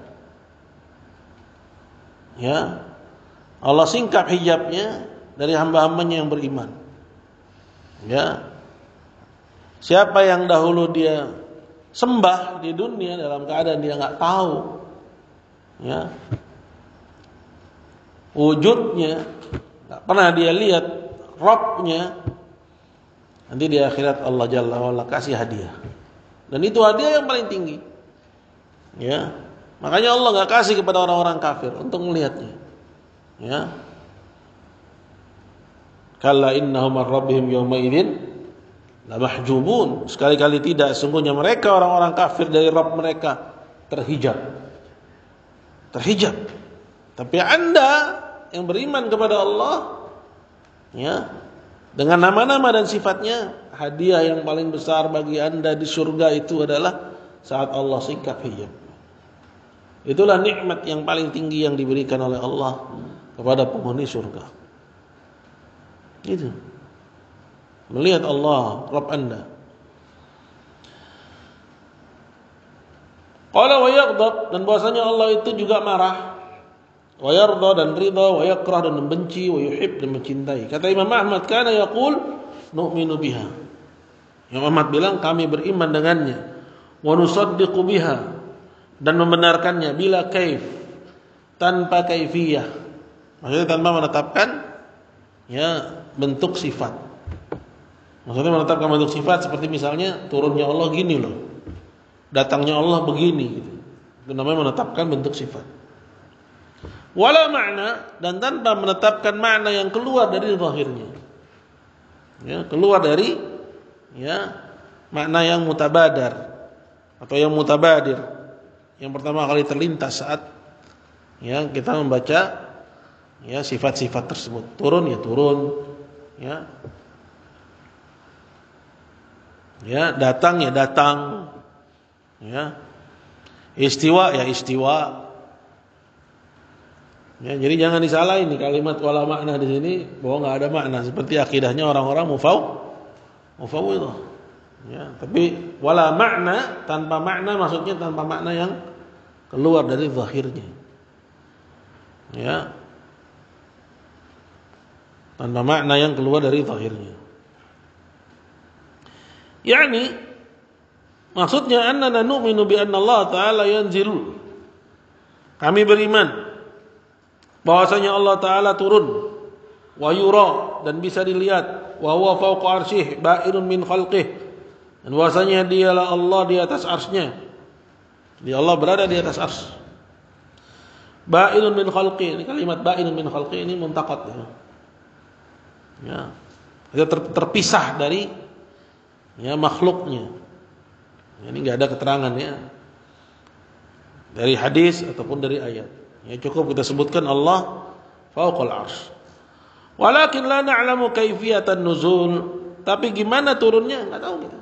Ya. Allah singkap hijabnya dari hamba-hambanya yang beriman. Ya. Siapa yang dahulu dia sembah di dunia dalam keadaan dia enggak tahu ya wujudnya, enggak pernah dia lihat Rabbnya, nanti di akhirat Allah Jalla wa Ala kasih hadiah. Dan itu hadiah yang paling tinggi. Ya. Makanya Allah enggak kasih kepada orang-orang kafir untuk melihatnya. Ya. Kalla innahum ar-rabbihim yawma idzin la mahjubun. Sekali-kali tidak, sungguhnya mereka orang-orang kafir dari Rabb mereka terhijab. Terhijab. Tapi Anda yang beriman kepada Allah ya, dengan nama-nama dan sifatnya, hadiah yang paling besar bagi Anda di surga itu adalah saat Allah singkap hijab. Itulah nikmat yang paling tinggi yang diberikan oleh Allah kepada penghuni surga. Itu. Melihat Allah, Rabb Anda. Qala wa yaghdab, dan bahwasanya Allah itu juga marah. wa yarda dan ridha, wa yakrah dan membenci, wa yuhib dan mencintai. Kata Imam Ahmad, kana yaqul nu'minu biha. Imam Ahmad bilang kami beriman dengannya, wa nusaddiqu biha dan membenarkannya bila kaif, tanpa kaifiyah. Maksudnya tanpa menetapkan ya bentuk sifat. Maksudnya menetapkan bentuk sifat seperti misalnya turunnya Allah gini loh, datangnya Allah begini gitu. Itu namanya menetapkan bentuk sifat. Wala makna, dan tanpa menetapkan makna yang keluar dari zahirnya. Ya, keluar dari ya makna yang mutabadar atau yang mutabadir. Yang pertama kali terlintas saat ya kita membaca ya sifat-sifat tersebut. Turun ya turun, ya. Ya, datang ya datang. Ya. Istiwa ya istiwa. Ya, jadi jangan disalahin nih kalimat wala makna di sini bahwa enggak ada makna seperti akidahnya orang-orang mufawwidhah. Ya, tapi wala makna tanpa makna maksudnya tanpa makna yang keluar dari zahirnya. Ya. Tanpa makna yang keluar dari zahirnya. Yani maksudnya annana nu'minu bi anna Allah Ta'ala yanzilu. Kami beriman bahwasanya Allah Ta'ala turun, wa yura dan bisa dilihat, wa huwa fawqa arsyih ba'inun min khalqih, dan bahwasanya dialah Allah di atas arsy-Nya. Dia Allah berada di atas arsy. Ba'inun min khalqih, ini kalimat ba'inun min khalqih ini muntaqad ya. Ya. Dia terpisah dari ya makhluknya. Ini enggak ada keterangan ya dari hadis ataupun dari ayat. Ya cukup kita sebutkan Allah fauqal arsy. Walakin la na'lamu kaifiyatan nuzul. Tapi gimana turunnya enggak tahu kita.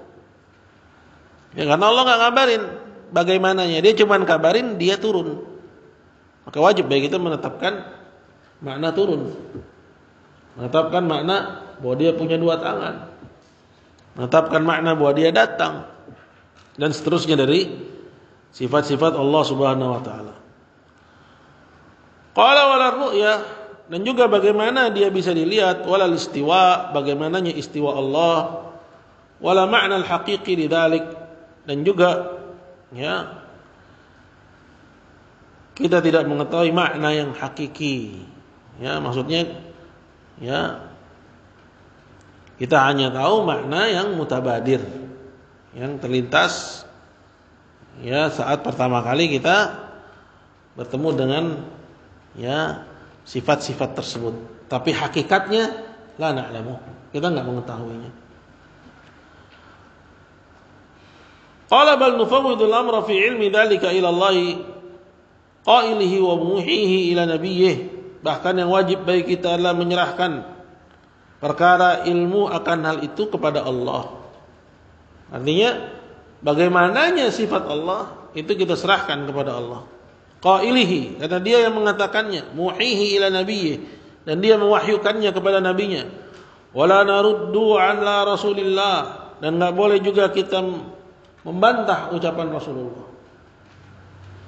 Ya karena Allah enggak ngabarin bagaimananya. Dia cuma kabarin dia turun. Maka wajib bagi kita menetapkan makna turun. Menetapkan makna bahwa dia punya dua tangan. Menetapkan makna bahwa dia datang dan seterusnya dari sifat-sifat Allah Subhanahu wa taala. Qala wala ru'ya, dan juga bagaimana dia bisa dilihat, wala istiwa, bagaimananya istiwa Allah, wala makna al-haqiqi lidzalik, dan juga ya kita tidak mengetahui makna yang hakiki. Ya, maksudnya ya kita hanya tahu makna yang mutabadir, yang terlintas ya saat pertama kali kita bertemu dengan ya sifat-sifat tersebut. Tapi hakikatnya la na'lamu. Kita enggak mengetahuinya. Qala bal nufawwidul amra fi ilmi dzalika ila Allah qailihi wa muhihi ila nabiyyih. Bahkan yang wajib bagi kita adalah menyerahkan perkara ilmu akan hal itu kepada Allah. Artinya bagaimananya sifat Allah itu kita serahkan kepada Allah. Qailihi, karena dia yang mengatakannya, muhihi ila nabiyyi, dan dia mewahyukannya kepada nabinya. Wala naruddu ala Rasulillah, dan enggak boleh juga kita membantah ucapan Rasulullah.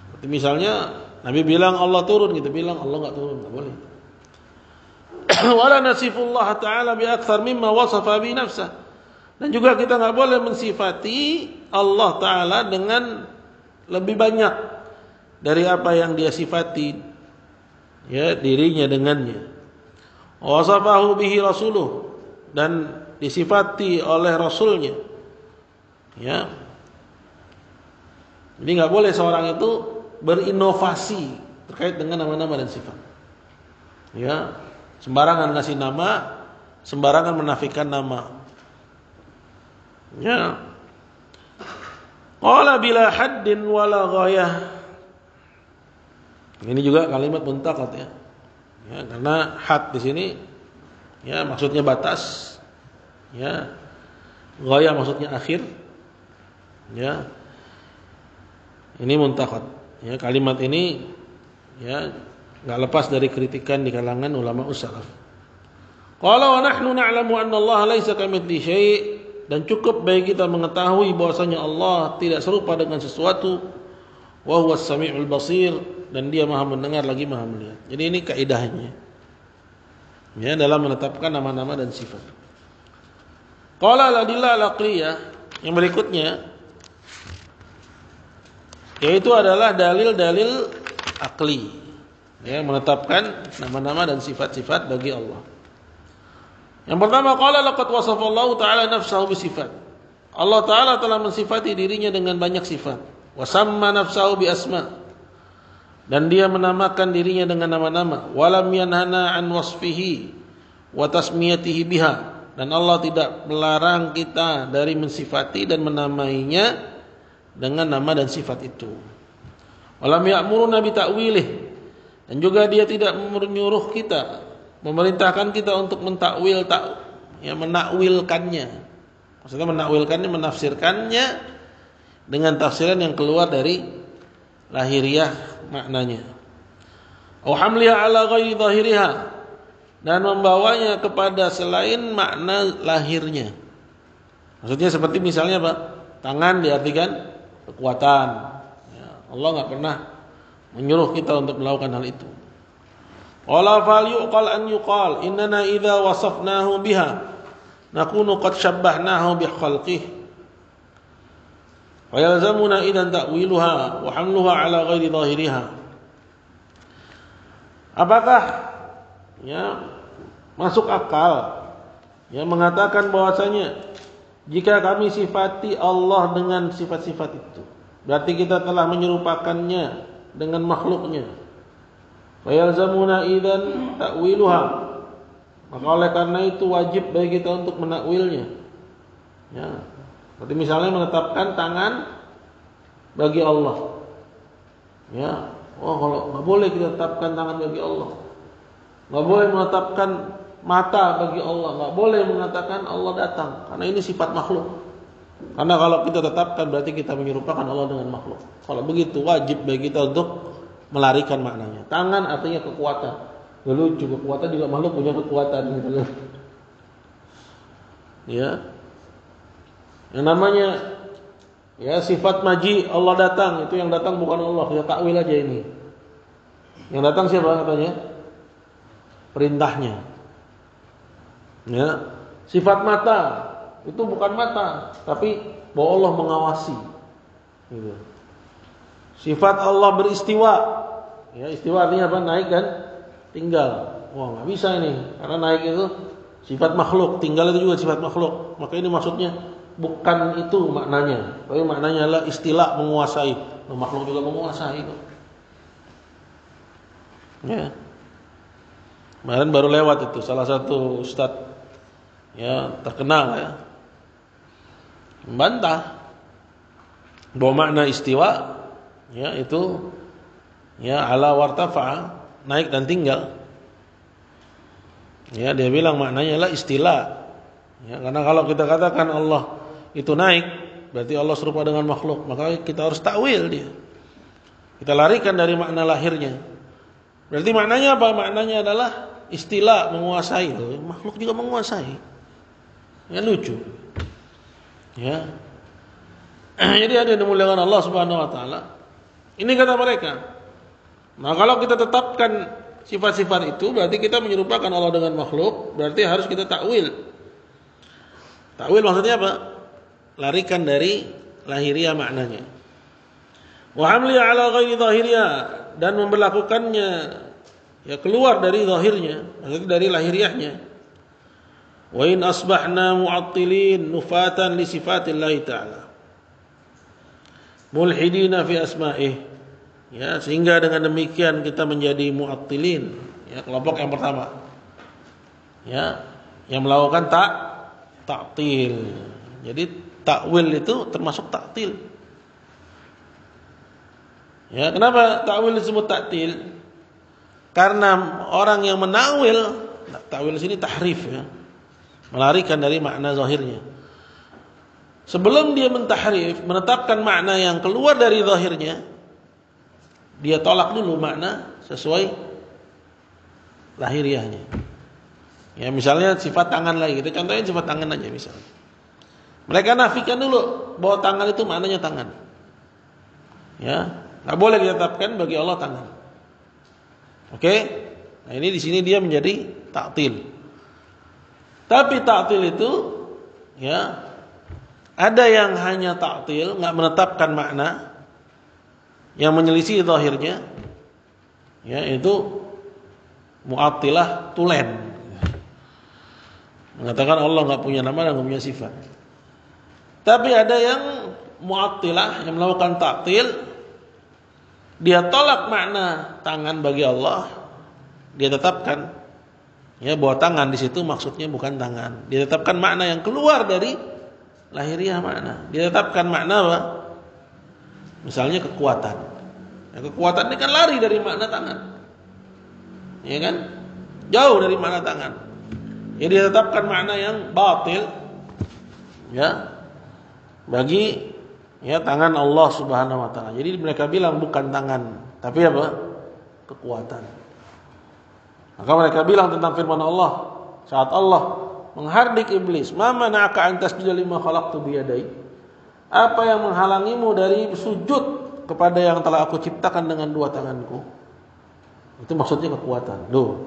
Seperti misalnya Nabi bilang Allah turun, kita bilang Allah enggak turun, enggak boleh. Wala nasifullah ta'ala bi akthar mimma wasafa bi nafsah, dan juga kita enggak boleh mensifati Allah taala dengan lebih banyak dari apa yang dia sifati ya dirinya dengannya. Wasafahu bihi rasuluh, dan disifati oleh rasulnya. Ya. Jadi enggak boleh seorang itu berinovasi terkait dengan nama-nama dan sifat. Ya. Sembarangan ngasih nama, sembarangan menafikan nama. Ya. Qala bila haddin wala ghayah. Ini juga kalimat muntaqad ya. Ya, karena had di sini ya maksudnya batas. Ya. Ghayah maksudnya akhir. Ya. Ini muntaqad. Ya, kalimat ini ya enggak lepas dari kritikan di kalangan ulama salaf. Qala wa nahnu na'lamu anna Allah laisa kamitslihi syai', dan cukup bagi kita mengetahui bahwasanya Allah tidak serupa dengan sesuatu, wa huwas samiul basir, dan dia Maha mendengar lagi Maha melihat. Jadi ini kaidahnya. Ya, dalam menetapkan nama-nama dan sifat. Qala al-adillah al-aqliyah, yang berikutnya yaitu adalah dalil-dalil akli, ya, menetapkan nama-nama dan sifat-sifat bagi Allah. Yang pertama, qala laqad wasafallahu ta'ala nafsahu bisifat. Allah Ta'ala telah mensifati dirinya dengan banyak sifat. Wa samma nafsahu bi asma. Dan dia menamakan dirinya dengan nama-nama. Walam yanhana an wasfihi wa tasmiyatihi biha. Dan Allah tidak melarang kita dari mensifati dan menamainya dengan nama dan sifat itu. Walam ya'muruna bi ta'wilih. Dan juga dia tidak menyuruh kita, memerintahkan kita untuk mentakwil, menakwilkannya. Maksudnya menakwilkannya, menafsirkannya dengan tafsiran yang keluar dari lahiriah maknanya. Au hamliha ala ghairi zahiriha, dan membawanya kepada selain makna lahirnya. Maksudnya seperti misalnya apa? Tangan diartikan kekuatan. Ya, Allah enggak pernah menyuruh kita untuk melakukan hal itu. Qala fal yuqal an yuqal innana idza wasafnahu biha nakunu qad syabbahnahu bi khalqihi. Wa yalzamuna idan ta'wiluha wa hamluha ala ghairi zahiriha. Apakah masuk akal mengatakan bahwasanya jika kami sifati Allah dengan sifat-sifat itu, berarti kita telah menyerupakannya dengan makhluknya. Wa yalzamuna idan ta'wiluha. Maka oleh karena itu wajib bagi kita untuk menakwilnya. Ya. Seperti misalnya menetapkan tangan bagi Allah. Ya, kalau nggak boleh kita tetapkan tangan bagi Allah, nggak boleh menetapkan mata bagi Allah, nggak boleh mengatakan Allah datang, karena ini sifat makhluk. Karena kalau kita tetapkan berarti kita menyerupakan Allah dengan makhluk. Kalau begitu wajib bagi kita untuk melarikan maknanya. Tangan artinya kekuatan. Lucu, kekuatan juga makhluk punya kekuatan gitu. Ya. Yang namanya sifat maji, Allah datang, itu yang datang bukan Allah, ya takwil aja ini. Yang datang siapa katanya? Perintahnya. Ya. Sifat mata, itu bukan mata, tapi bahwa Allah mengawasi. Gitu. Sifat Allah beristiwa. Ya, istiwa artinya apa? Naik dan tinggal. Wah, nggak bisa ini, karena naik itu sifat makhluk, tinggal itu juga sifat makhluk. Maka ini maksudnya bukan itu maknanya, tapi maknanya adalah istilah menguasai. Makhluk juga menguasai. Ya. Kemarin baru lewat itu salah satu ustadz terkenal membantah bahwa makna istiwa itu ala wartafa, naik dan tinggal. Ya, dia bilang maknanya adalah istilah. Ya, karena kalau kita katakan Allah itu naik, berarti Allah serupa dengan makhluk, maka kita harus takwil dia. Kita larikan dari makna lahirnya. Berarti maknanya apa? Maknanya adalah istilah menguasai. Makhluk juga menguasai. Ya, lucu. Ya. Jadi ada yang dimuliakan Allah Subhanahu wa taala. Ini kata mereka. Nah, kalau kita tetapkan sifat-sifat itu, berarti kita menyerupakan Allah dengan makhluk, berarti harus kita takwil. Takwil maksudnya apa? Larikan dari lahiriah maknanya. Wa hamli ala ghairi zahiriah, dan memberlakukannya keluar dari zahirnya, maksudnya dari lahiriahnya. Wa in asbahna mu'attilin nufatan li sifatillah ta'ala mulhidina fi asma'ih. Ya, sehingga dengan demikian kita menjadi mu'attilin, kelompok yang pertama. Ya, yang melakukan ta'til. Jadi takwil itu termasuk ta'til. Ya, kenapa takwil disebut ta'til? Karena orang yang menakwil, takwil sini tahrif, melarikan dari makna zahirnya. Sebelum dia mentahrif, menetapkan makna yang keluar dari zahirnya, dia tolak dulu makna sesuai lahiriahnya. Ya, misalnya sifat tangan lagi, kita contohin sifat tangan aja misalnya. Mereka nafikan dulu bahwa tangan itu maknanya tangan. Ya, enggak boleh ditetapkan bagi Allah tangan. Oke? Nah, ini di sini dia menjadi ta'til. Tapi ta'til itu ya ada yang hanya ta'til, enggak menetapkan makna, yang menyelisih zahirnya, ya itu Mu'attilah tulen, mengatakan Allah enggak punya nama dan enggak punya sifat. Tapi ada yang Mu'attilah yang melakukan ta'til, dia tolak makna tangan bagi Allah, dia tetapkan ya bahwa tangan di situ maksudnya bukan tangan. Dia tetapkan makna yang keluar dari lahiriah makna. Dia tetapkan makna apa? Misalnya kekuatan. Ya, kekuatan ini kan lari dari makna tangan. Ya kan? Jauh dari makna tangan. Ya dia tetapkan makna yang batil ya bagi ya tangan Allah Subhanahu wa taala. Jadi mereka bilang bukan tangan, tapi apa? Kekuatan. Maka mereka bilang tentang firman Allah saat Allah menghardik iblis, "Ma mana'aka an tasjuda lima khalaqtu bi yadai?" Apa yang menghalangimu dari sujud kepada yang telah aku ciptakan dengan dua tanganku? Itu maksudnya kekuatan. Loh,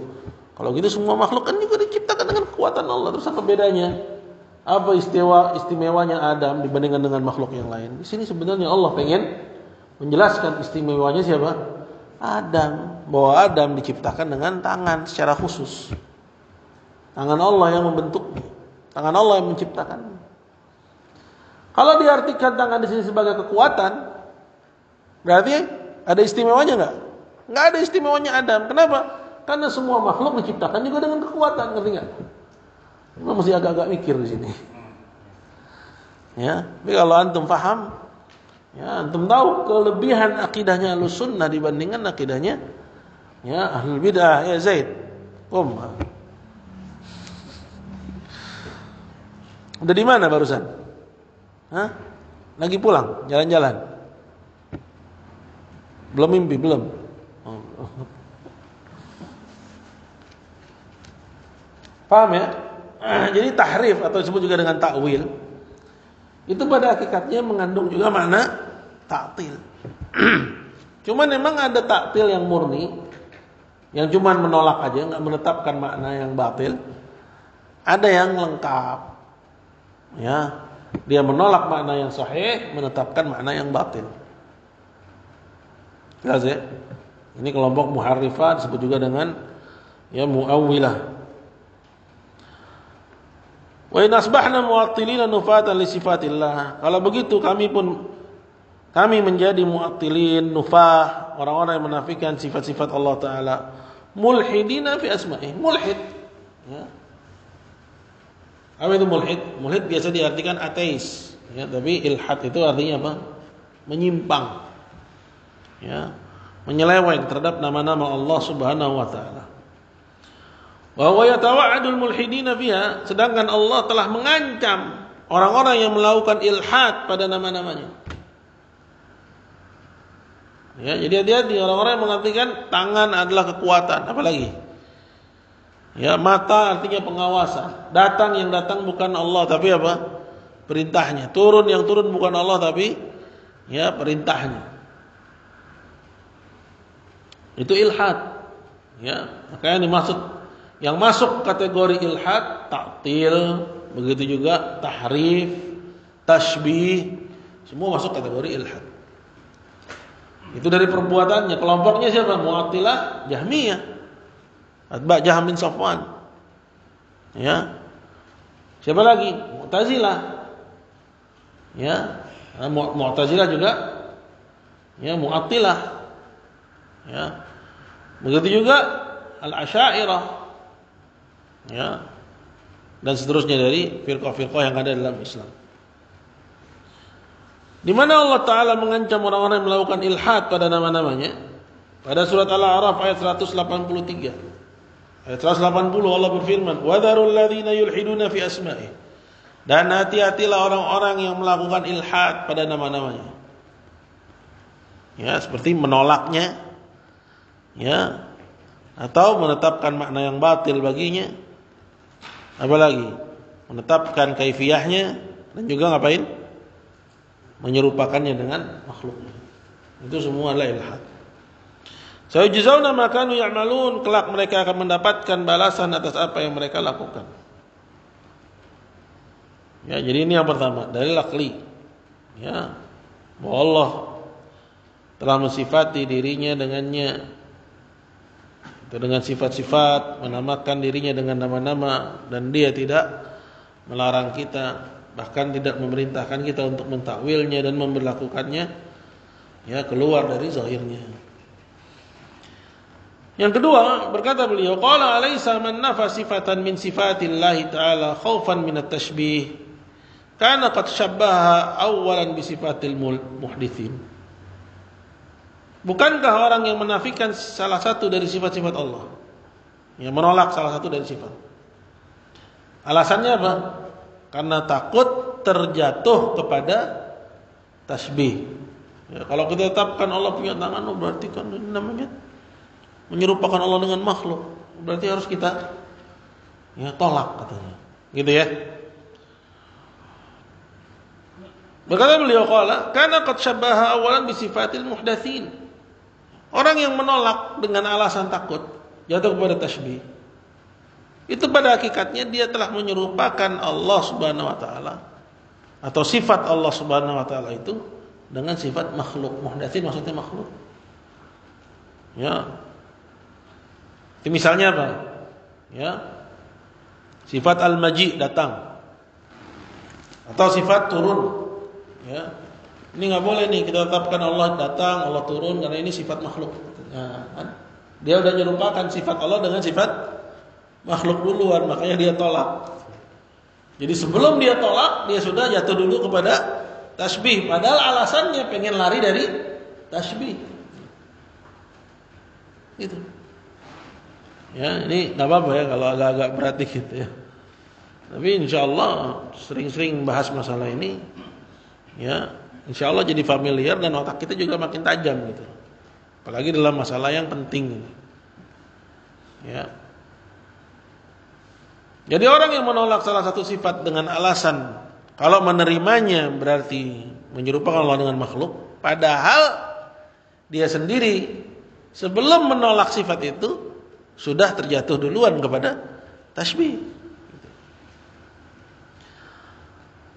kalau gitu semua makhluk kan juga diciptakan dengan kekuatan Allah. Terus apa bedanya? Apa istimewanya Adam dibandingkan dengan makhluk yang lain? Di sini sebenarnya Allah pengen menjelaskan istimewanya siapa? Adam. Bahwa Adam diciptakan dengan tangan secara khusus. Tangan Allah yang membentuknya. Tangan Allah yang menciptakan. Kalau diartikan tangan di sini sebagai kekuatan, berarti ada istimewanya enggak? Enggak ada istimewanya Adam. Kenapa? Karena semua makhluk diciptakan juga dengan kekuatan, ngerti enggak? Memang mesti agak-agak mikir di sini. Ya, tapi kalau antum paham, ya antum tahu kelebihan akidahnya Ahlussunnah dibandingkan akidahnya ya Ahlul Bidah. Ya Zaid, udah di mana barusan? Hah? Lagi pulang, jalan-jalan. Belum mimpi, belum. Paham ya? Jadi tahrif atau disebut juga dengan takwil itu pada hakikatnya mengandung juga makna ta'til. Cuman memang ada ta'til yang murni, yang cuman menolak aja, enggak menetapkan makna yang batil. Ada yang lengkap. Ya, dia menolak makna yang sahih, menetapkan makna yang batil. Jelas ya? Ini kelompok muharrifah disebut juga dengan ya muawwilah. Wa in asbahna mu'attilina nufatan li sifatillah. Kalau begitu kami menjadi mu'attilin, nufah, orang-orang yang menafikan sifat-sifat Allah taala, mulhidina fi asma'ih. Mulhid. Ya. Apa itu mulhid? Mulhid biasa diartikan ateis, ya, tapi ilhad itu artinya apa? Menyimpang. Ya. Menyeleweng terhadap nama-nama Allah Subhanahu wa taala. Wa huwa yatawa'adul mulhidina fiha, sedangkan Allah telah mengancam orang-orang yang melakukan ilhad pada nama-namanya. Ya, jadi hati-hati orang-orang yang mengartikan tangan adalah kekuatan, apalagi. Ya, mata artinya pengawasan. Datang yang datang bukan Allah tapi apa? Perintahnya. Turun yang turun bukan Allah tapi ya perintahnya. Itu ilhad. Ya, makanya dimaksud yang masuk kategori ilhad, ta'til, begitu juga tahrif, tashbih, semua masuk kategori ilhad. Itu dari perbuatannya. Kelompoknya siapa? Mu'attilah, Jahmiyah, atba' Jahm bin Safwan. Ya. Siapa lagi? Mu'tazilah. Ya, Mu'tazilah juga ya Mu'attilah. Ya. Begitu juga Al-Asy'ariyah. Ya, dan seterusnya dari firqah-firqah yang ada dalam Islam. Di mana Allah Taala mengancam orang-orang yang melakukan ilhad pada nama-namanya? Pada surat Al-A'raf ayat 183. Ayat 180 Allah berfirman, "Wa dzarul ladzina yulhiduna fi asma'i." Dan hati-hatilah orang-orang yang melakukan ilhad pada nama-namanya. Ya, seperti menolaknya, ya, atau menetapkan makna yang batil baginya. Apalagi menetapkan kaifiyahnya dan juga ngapain? Menyerupakannya dengan makhluknya. Itu semua adalah ilhad. Sayujzauna ma kanu ya'malun, kelak mereka akan mendapatkan balasan atas apa yang mereka lakukan. Ya, jadi ini yang pertama, dalil akli. Ya, bahwa Allah telah mensifati dirinya dengannya, dengan sifat-sifat, menamakan dirinya dengan nama-nama, dan dia tidak melarang kita, bahkan tidak memerintahkan kita untuk mentakwilnya dan memberlakukannya ya keluar dari zahirnya. Yang kedua, berkata beliau, qala alaysa man nafa sifatan min sifatillahi ta'ala khaufan min at-tashbih kana qad syabbaha awalan bi sifatil muhdithin. Bukankah orang yang menafikan salah satu dari sifat-sifat Allah, yang menolak salah satu dari sifat, alasannya apa? Karena takut terjatuh kepada tasbih. Ya, kalau kita tetapkan Allah punya tangan, berarti kan ini namanya menyerupakan Allah dengan makhluk. Berarti harus kita ya tolak katanya. Gitu ya. Berkata beliau, qala kana qad syabbaha awalan bi sifatil muhdatsin. Orang yang menolak dengan alasan takut jatuh kepada tasbih, itu pada hakikatnya dia telah menyerupakan Allah Subhanahu wa taala atau sifat Allah Subhanahu wa taala itu dengan sifat makhluk. Muhdatsin maksudnya makhluk. Ya. Itu misalnya apa? Ya. Sifat al-maji, datang. Atau sifat turun. Ya. Ini enggak boleh nih kita tetapkan Allah datang, Allah turun, karena ini sifat makhluk. Ya, kan? Dia udah menyerupakan sifat Allah dengan sifat makhluk duluan, makanya dia tolak. Jadi sebelum dia tolak, dia sudah jatuh dulu kepada tasbih, padahal alasannya pengen lari dari tasbih. Gitu. Ya, ini enggak apa-apa ya kalau agak-agak berat dikit ya. Tapi insyaallah sering-sering bahas masalah ini ya, insyaallah jadi familiar dan otak kita juga makin tajam gitu. Apalagi dalam masalah yang penting ini. Ya. Jadi orang yang menolak salah satu sifat dengan alasan kalau menerimanya berarti menyerupakan Allah dengan makhluk, padahal dia sendiri sebelum menolak sifat itu sudah terjatuh duluan kepada tasbih.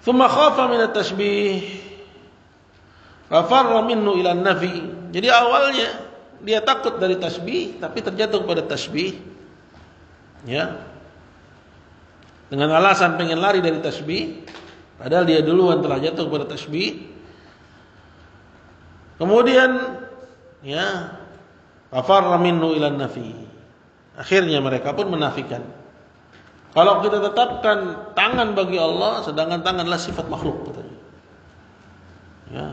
Tsumma khafa min at-tashbih fa farra minhu ila an-nafi. Jadi awalnya dia takut dari tasbih tapi terjatuh kepada tasbih. Ya. Dengan alasan pengen lari dari tasbih, padahal dia duluan telah jatuh kepada tasbih. Kemudian ya, fa farra minhu ila an-nafi. Akhirnya mereka pun menafikan. Kalau kita tetapkan tangan bagi Allah, sedangkan tangan adalah sifat makhluk katanya. Ya.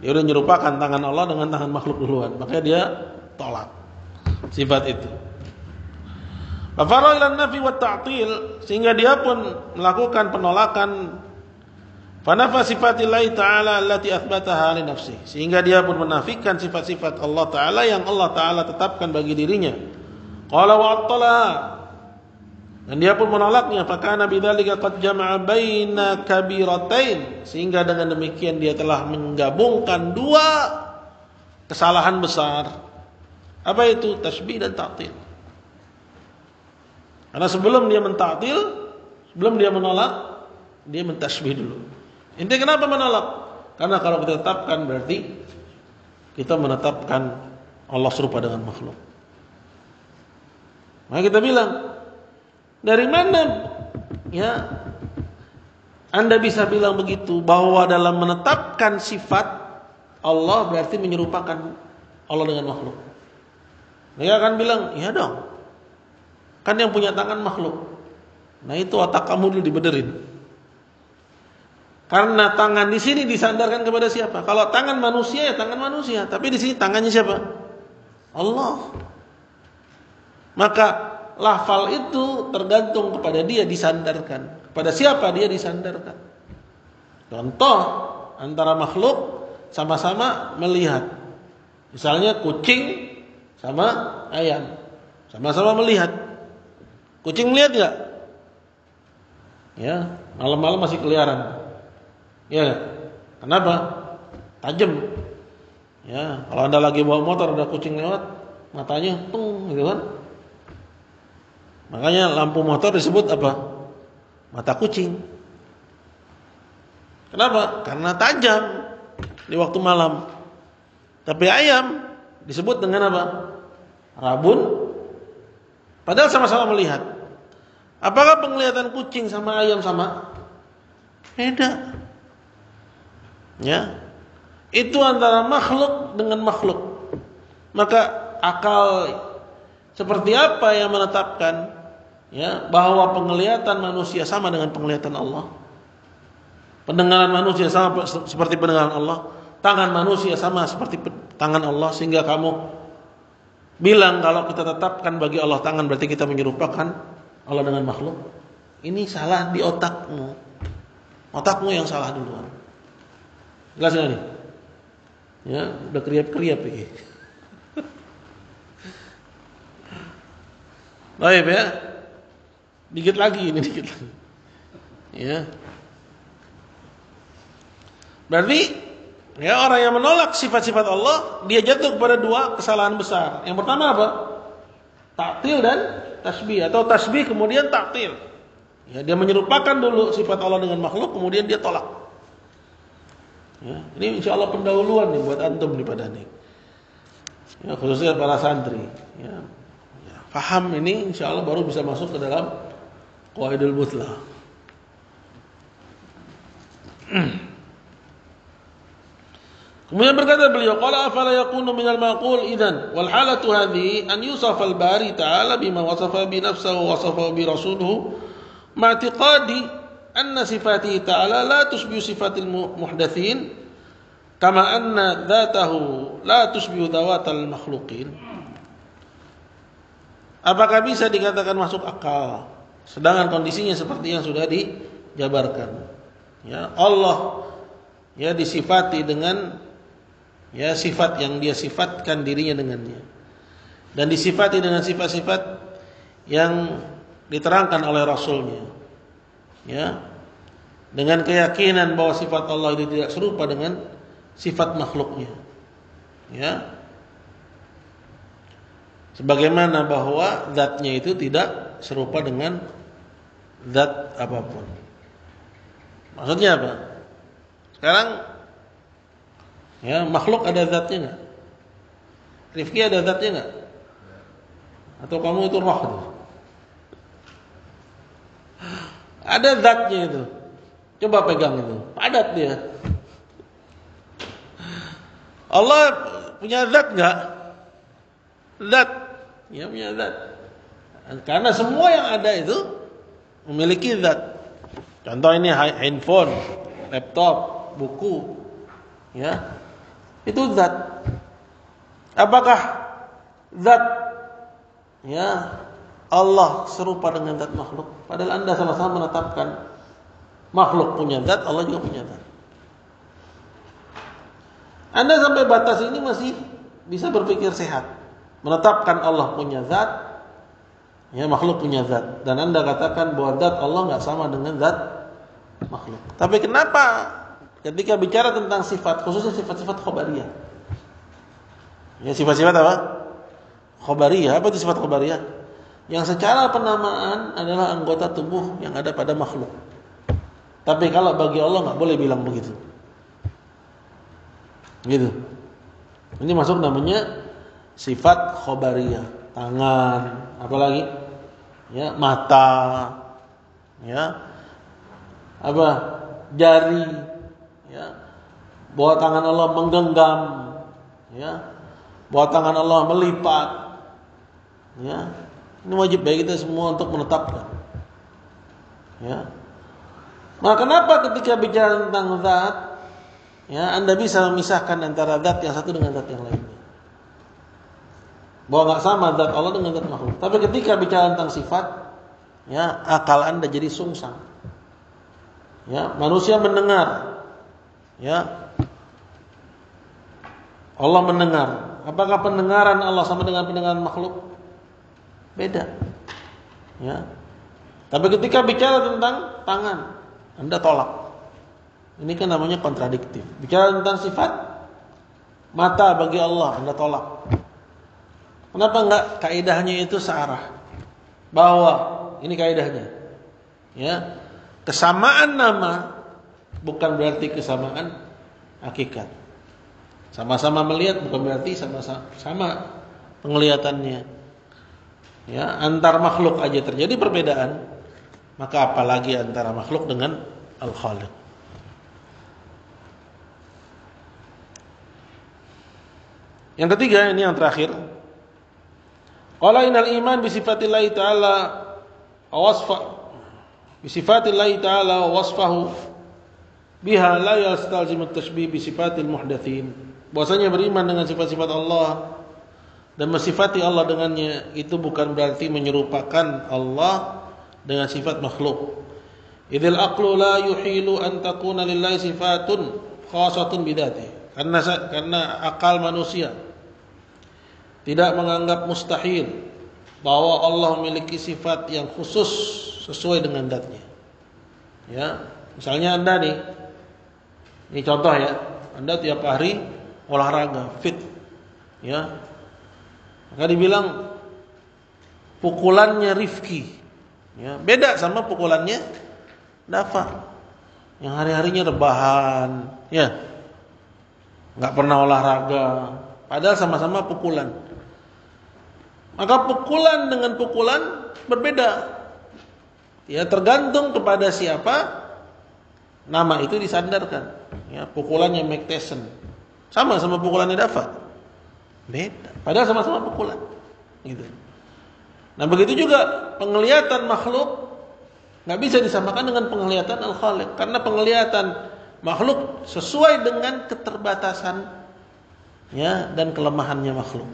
Dia sudah menyerupakan tangan Allah dengan tangan makhluk duluan, makanya dia tolak sifat itu. Fafara ila nafi wa ta'til, sehingga dia pun melakukan penolakan. Fanafa sifatillahi ta'ala allati athbataha li nafsihi, sehingga dia pun menafikan sifat-sifat Allah Ta'ala yang Allah Ta'ala tetapkan bagi dirinya. Qala wa attalaha, dan dia pun menolaknya. Fakana bidzalika qad jama'a baina kabiratain, sehingga dengan demikian dia telah menggabungkan dua kesalahan besar. Apa itu? Tasbih dan ta'til. Karena sebelum dia mentaktil, sebelum dia menolak, dia mentasbih dulu. Intinya kenapa menolak? Karena kalau kita tetapkan berarti kita menetapkan Allah serupa dengan makhluk. Maka kita bilang, dari mana ya Anda bisa bilang begitu, bahwa dalam menetapkan sifat Allah berarti menyerupakan Allah dengan makhluk? Mereka akan bilang, iya dong, kan yang punya tangan makhluk. Nah itu otak kamu dulu dibenerin. Karena tangan di sini disandarkan kepada siapa? Kalau tangan manusia ya tangan manusia, tapi di sini tangannya siapa? Allah. Maka lafal itu tergantung kepada dia disandarkan. Kepada siapa dia disandarkan? Contoh, antara makhluk sama-sama melihat. Misalnya kucing sama ayam, sama-sama melihat. Kucing melihat enggak? Ya, malam-malam masih keliaran. Ya, kenapa? Tajam. Ya, kalau Anda lagi bawa motor ada kucing lewat, matanya tung gitu kan. Makanya lampu motor disebut apa? Mata kucing. Kenapa? Karena tajam di waktu malam. Tapi ayam disebut dengan apa? Rabun. Padahal sama-sama melihat. Apakah penglihatan kucing sama ayam sama? Beda. Ya. Itu antara makhluk dengan makhluk. Maka akal seperti apa yang menetapkan ya bahwa penglihatan manusia sama dengan penglihatan Allah? Pendengaran manusia sama seperti pendengaran Allah, tangan manusia sama seperti tangan Allah, sehingga kamu bilang kalau kita tetapkan bagi Allah tangan berarti kita menyerupakan Allah dengan makhluk. Ini salah di otakmu. Otakmu yang salah duluan. Jelas enggak nih? Ya, udah kriap-kriap ini. Baik ya. Dikit lagi. Ya. Berarti ya orang yang menolak sifat-sifat Allah, dia jatuh kepada dua kesalahan besar. Yang pertama apa? Ta'til dan tasbih, atau tasbih kemudian ta'til. Ya, dia menyerupakan dulu sifat Allah dengan makhluk, kemudian dia tolak. Ya, ini insyaallah pendahuluan nih buat antum nih pada nih. Ya, khususnya para santri. Ya, paham ini insyaallah baru bisa masuk ke dalam qawaidul muthlah. Kemudian berkata beliau, qala afala yakunu minal maqul idzan wal halatu hadhihi an yusafa al-bari ta'ala bima wasafa bi nafsihi wa wasafa bi rasuluhu ma i'tiqadi anna sifatihi ta'ala la tusbihu sifatil muhdatsin kama anna dzatahu la tusbihu dzawatal makhluqin. Apakah bisa dikatakan masuk akal sedangkan kondisinya seperti yang sudah dijabarkan? Ya, Allah ya disifati dengan ya sifat yang dia sifatkan dirinya dengannya, dan disifati dengan sifat-sifat yang diterangkan oleh Rasulnya, ya, dengan keyakinan bahwa sifat Allah itu tidak serupa dengan sifat makhluknya, ya, sebagaimana bahwa zatnya itu tidak serupa dengan zat apapun. Maksudnya apa? Sekarang ya, makhluk ada zatnya enggak? Rifki ada zatnya enggak? Atau kamu itu roh itu? Ada zatnya itu. Coba pegang itu. Padat dia. Allah punya zat enggak? Zat. Ya, punya zat. Karena semua yang ada itu memiliki zat. Contoh ini handphone, laptop, buku. Ya. Itu zat. Apakah zat ya Allah serupa dengan zat makhluk? Padahal Anda sama-sama menetapkan makhluk punya zat, Allah juga punya zat. Anda sampai batas ini masih bisa berpikir sehat, menetapkan Allah punya zat, ya makhluk punya zat, dan Anda katakan bahwa zat Allah nggak sama dengan zat makhluk. Tapi kenapa ketika bicara tentang sifat, khususnya sifat-sifat khobariyah, ya sifat-sifat apa? Khobariyah. Apa itu sifat khobariyah? Yang secara penamaan adalah anggota tubuh yang ada pada makhluk. Tapi kalau bagi Allah nggak boleh bilang begitu. Gitu. Ini masuk namanya sifat khobariyah. Tangan, apalagi? Ya, mata, ya, apa? Jari. Ya, bahwa tangan Allah menggenggam, ya, bahwa tangan Allah melipat, ya, ini wajib bagi kita semua untuk menetapkan, ya. Maka kenapa ketika bicara tentang zat, ya, Anda bisa memisahkan antara zat yang satu dengan zat yang lainnya, bahwa nggak sama zat Allah dengan zat makhluk. Tapi ketika bicara tentang sifat, ya, akal Anda jadi sungsang, ya, manusia mendengar. Ya, Allah mendengar. Apakah pendengaran Allah sama dengan pendengaran makhluk? Beda. Ya. Tapi ketika bicara tentang tangan, Anda tolak. Ini kan namanya kontradiktif. Bicara tentang sifat, mata bagi Allah, Anda tolak. Kenapa enggak kaidahnya itu searah? Bahwa ini kaidahnya. Ya. Kesamaan nama bukan berarti kesamaan hakikat. Sama-sama melihat bukan berarti sama penglihatannya. Ya, antar makhluk aja terjadi perbedaan, maka apalagi antara makhluk dengan Al-Khaliq. Yang ketiga, ini yang terakhir. Qala innal iman bi sifatillahi ta'ala wa wasfahu biha la yastalzimu at-tashbih bi sifatil muhdatsin. Bahwasanya beriman dengan sifat-sifat Allah dan mensifati Allah dengannya itu bukan berarti menyerupakan Allah dengan sifat makhluk. Idzal aqlu la yuhilu an takuna lillahi sifatun khassatun bidzatihi. Karena akal manusia tidak menganggap mustahil bahwa Allah memiliki sifat yang khusus sesuai dengan zatnya. Ya, misalnya Anda nih, ini contoh ya, Anda tiap hari olahraga, fit, ya, maka dibilang pukulannya Rifki, ya, beda sama pukulannya Dafa, yang hari-harinya rebahan, ya, nggak pernah olahraga, padahal sama-sama pukulan. Maka pukulan dengan pukulan berbeda. Ya, tergantung kepada siapa nama itu disandarkan. Ya, pukulannya Mike Tyson sama pukulannya Dafa. Beda. Padahal sama-sama pukulan. Gitu. Nah, begitu juga penglihatan makhluk nggak bisa disamakan dengan penglihatan Al-Khaliq, karena penglihatan makhluk sesuai dengan keterbatasan, ya, dan kelemahannya makhluk.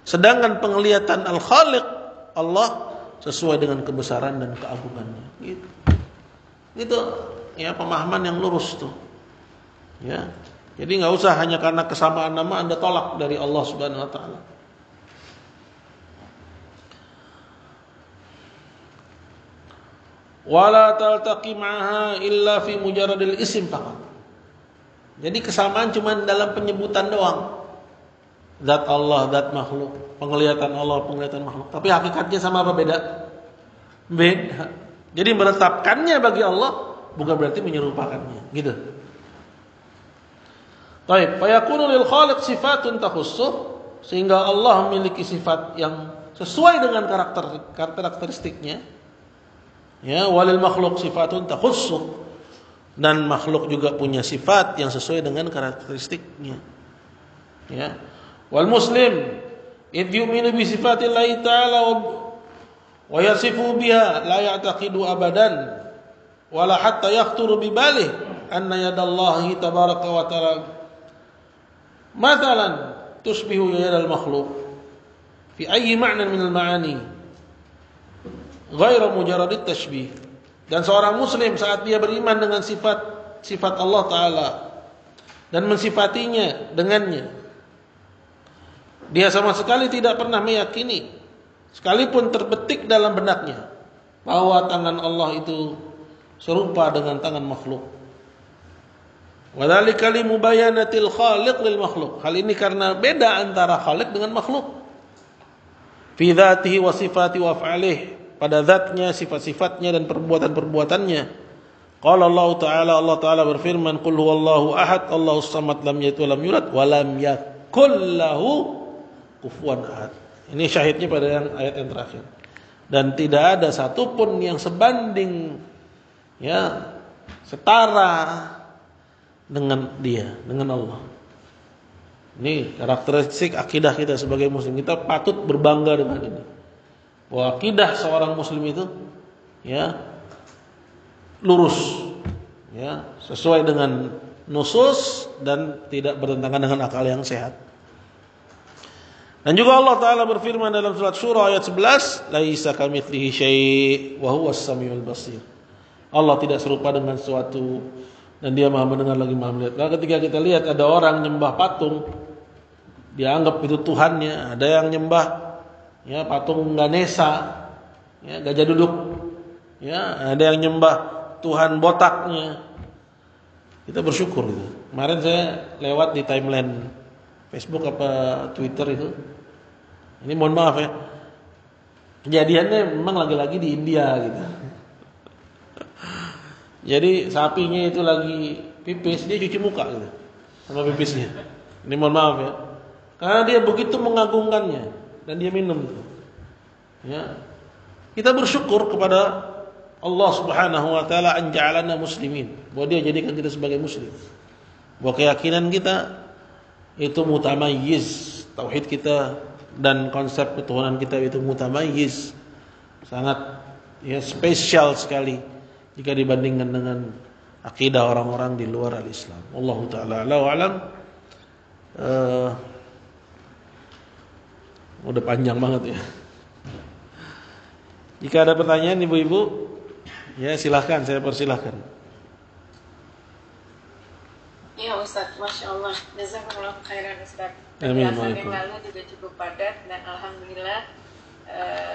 Sedangkan penglihatan Al-Khaliq Allah sesuai dengan kebesaran dan keagungannya. Gitu. Itu ya pemahaman yang lurus tuh. Ya. Jadi enggak usah hanya karena kesamaan nama Anda tolak dari Allah Subhanahu wa taala. Wala taltaqi ma'aha illa fi mujarradil ism faqat. Jadi kesamaan cuma dalam penyebutan doang. Zat Allah, zat makhluk, penglihatan Allah, penglihatan makhluk. Tapi hakikatnya sama apa beda? Beda. Jadi menetapkannya bagi Allah bukan berarti menyerupakannya, gitu. Baik, fayakunu lil khaliq sifatun takhussuh, sehingga Allah memiliki sifat yang sesuai dengan karakteristiknya. Ya, walil makhluk sifatun takhussuh, dan makhluk juga punya sifat yang sesuai dengan karakteristiknya. Ya. Wal muslim id yu'minu bi sifatillahi ta'ala wa yasifu biha la ya'taqidu abadan wala hatta yaqturu bi balih anna yadallahi tabaraka wa ta'ala mathalan tushbihu yadal makhluq fi ayyi ma'nan min al-ma'ani ghairu mujarrad at-tashbih. Dan seorang muslim saat dia beriman dengan sifat Allah Ta'ala dan mensifatinya dengannya, dia sama sekali tidak pernah meyakini, sekalipun terbetik dalam benaknya, bahwa tangan Allah itu serupa dengan tangan makhluk. Wadzalika li mubayanatil khaliq lil makhluk. Hal ini karena beda antara khaliq dengan makhluk. Fi dzatihi wa sifati wa af'alihi, pada zatnya, sifat-sifatnya dan perbuatan-perbuatannya. Qala Allah Ta'ala berfirman, "Qul huwallahu ahad, Allahus samad, lam yalid wa lam yulad wa lam yakul lahu kufuwan ahad." Ini syahidnya pada ayat yang terakhir. Dan tidak ada satupun yang sebanding, ya, setara dengan dia, dengan Allah. Ini karakteristik akidah kita sebagai muslim. Kita patut berbangga dengan ini. Bahwa akidah seorang muslim itu, ya, lurus, ya, sesuai dengan nusus dan tidak bertentangan dengan akal yang sehat. Dan juga Allah Ta'ala berfirman dalam surat Syura ayat 11, laisa kamitslihi syai' wa huwas samiul basir. Allah tidak serupa dengan sesuatu dan dia Maha mendengar lagi Maha melihat. Nah, ketika kita lihat ada orang nyembah patung, dia anggap itu Tuhannya. Ada yang nyembah, ya, patung Ganesha, ya, gajah duduk, ya, ada yang nyembah Tuhan botaknya. Kita bersyukur gitu. Kemarin saya lewat di timeline Facebook apa Twitter itu, Ini mohon maaf ya. Kejadiannya memang lagi-lagi di India gitu. Jadi sapinya itu lagi pipis, dia cuci muka gitu sama pipisnya. Ini mohon maaf ya. Karena dia begitu mengagungkannya dan dia minum itu. Ya. Kita bersyukur kepada Allah Subhanahu wa taala an ja'alana muslimin. Bahwa dia jadikan kita sebagai muslim. Bahwa keyakinan kita itu mutamayyiz, tauhid kita dan konsep ketuhanan kita itu mutamayyiz. Sangat ya spesial sekali jika dibandingkan dengan akidah orang-orang di luar al-Islam. Wallahu taala alam. Udah panjang banget ya. Jika ada pertanyaan ibu-ibu, ya silahkan, saya persilahkan. Ya Ustaz, Masya Allah, jazakumullah khairan Ustaz. Amin. Penjelasan yang lalu juga cukup padat dan alhamdulillah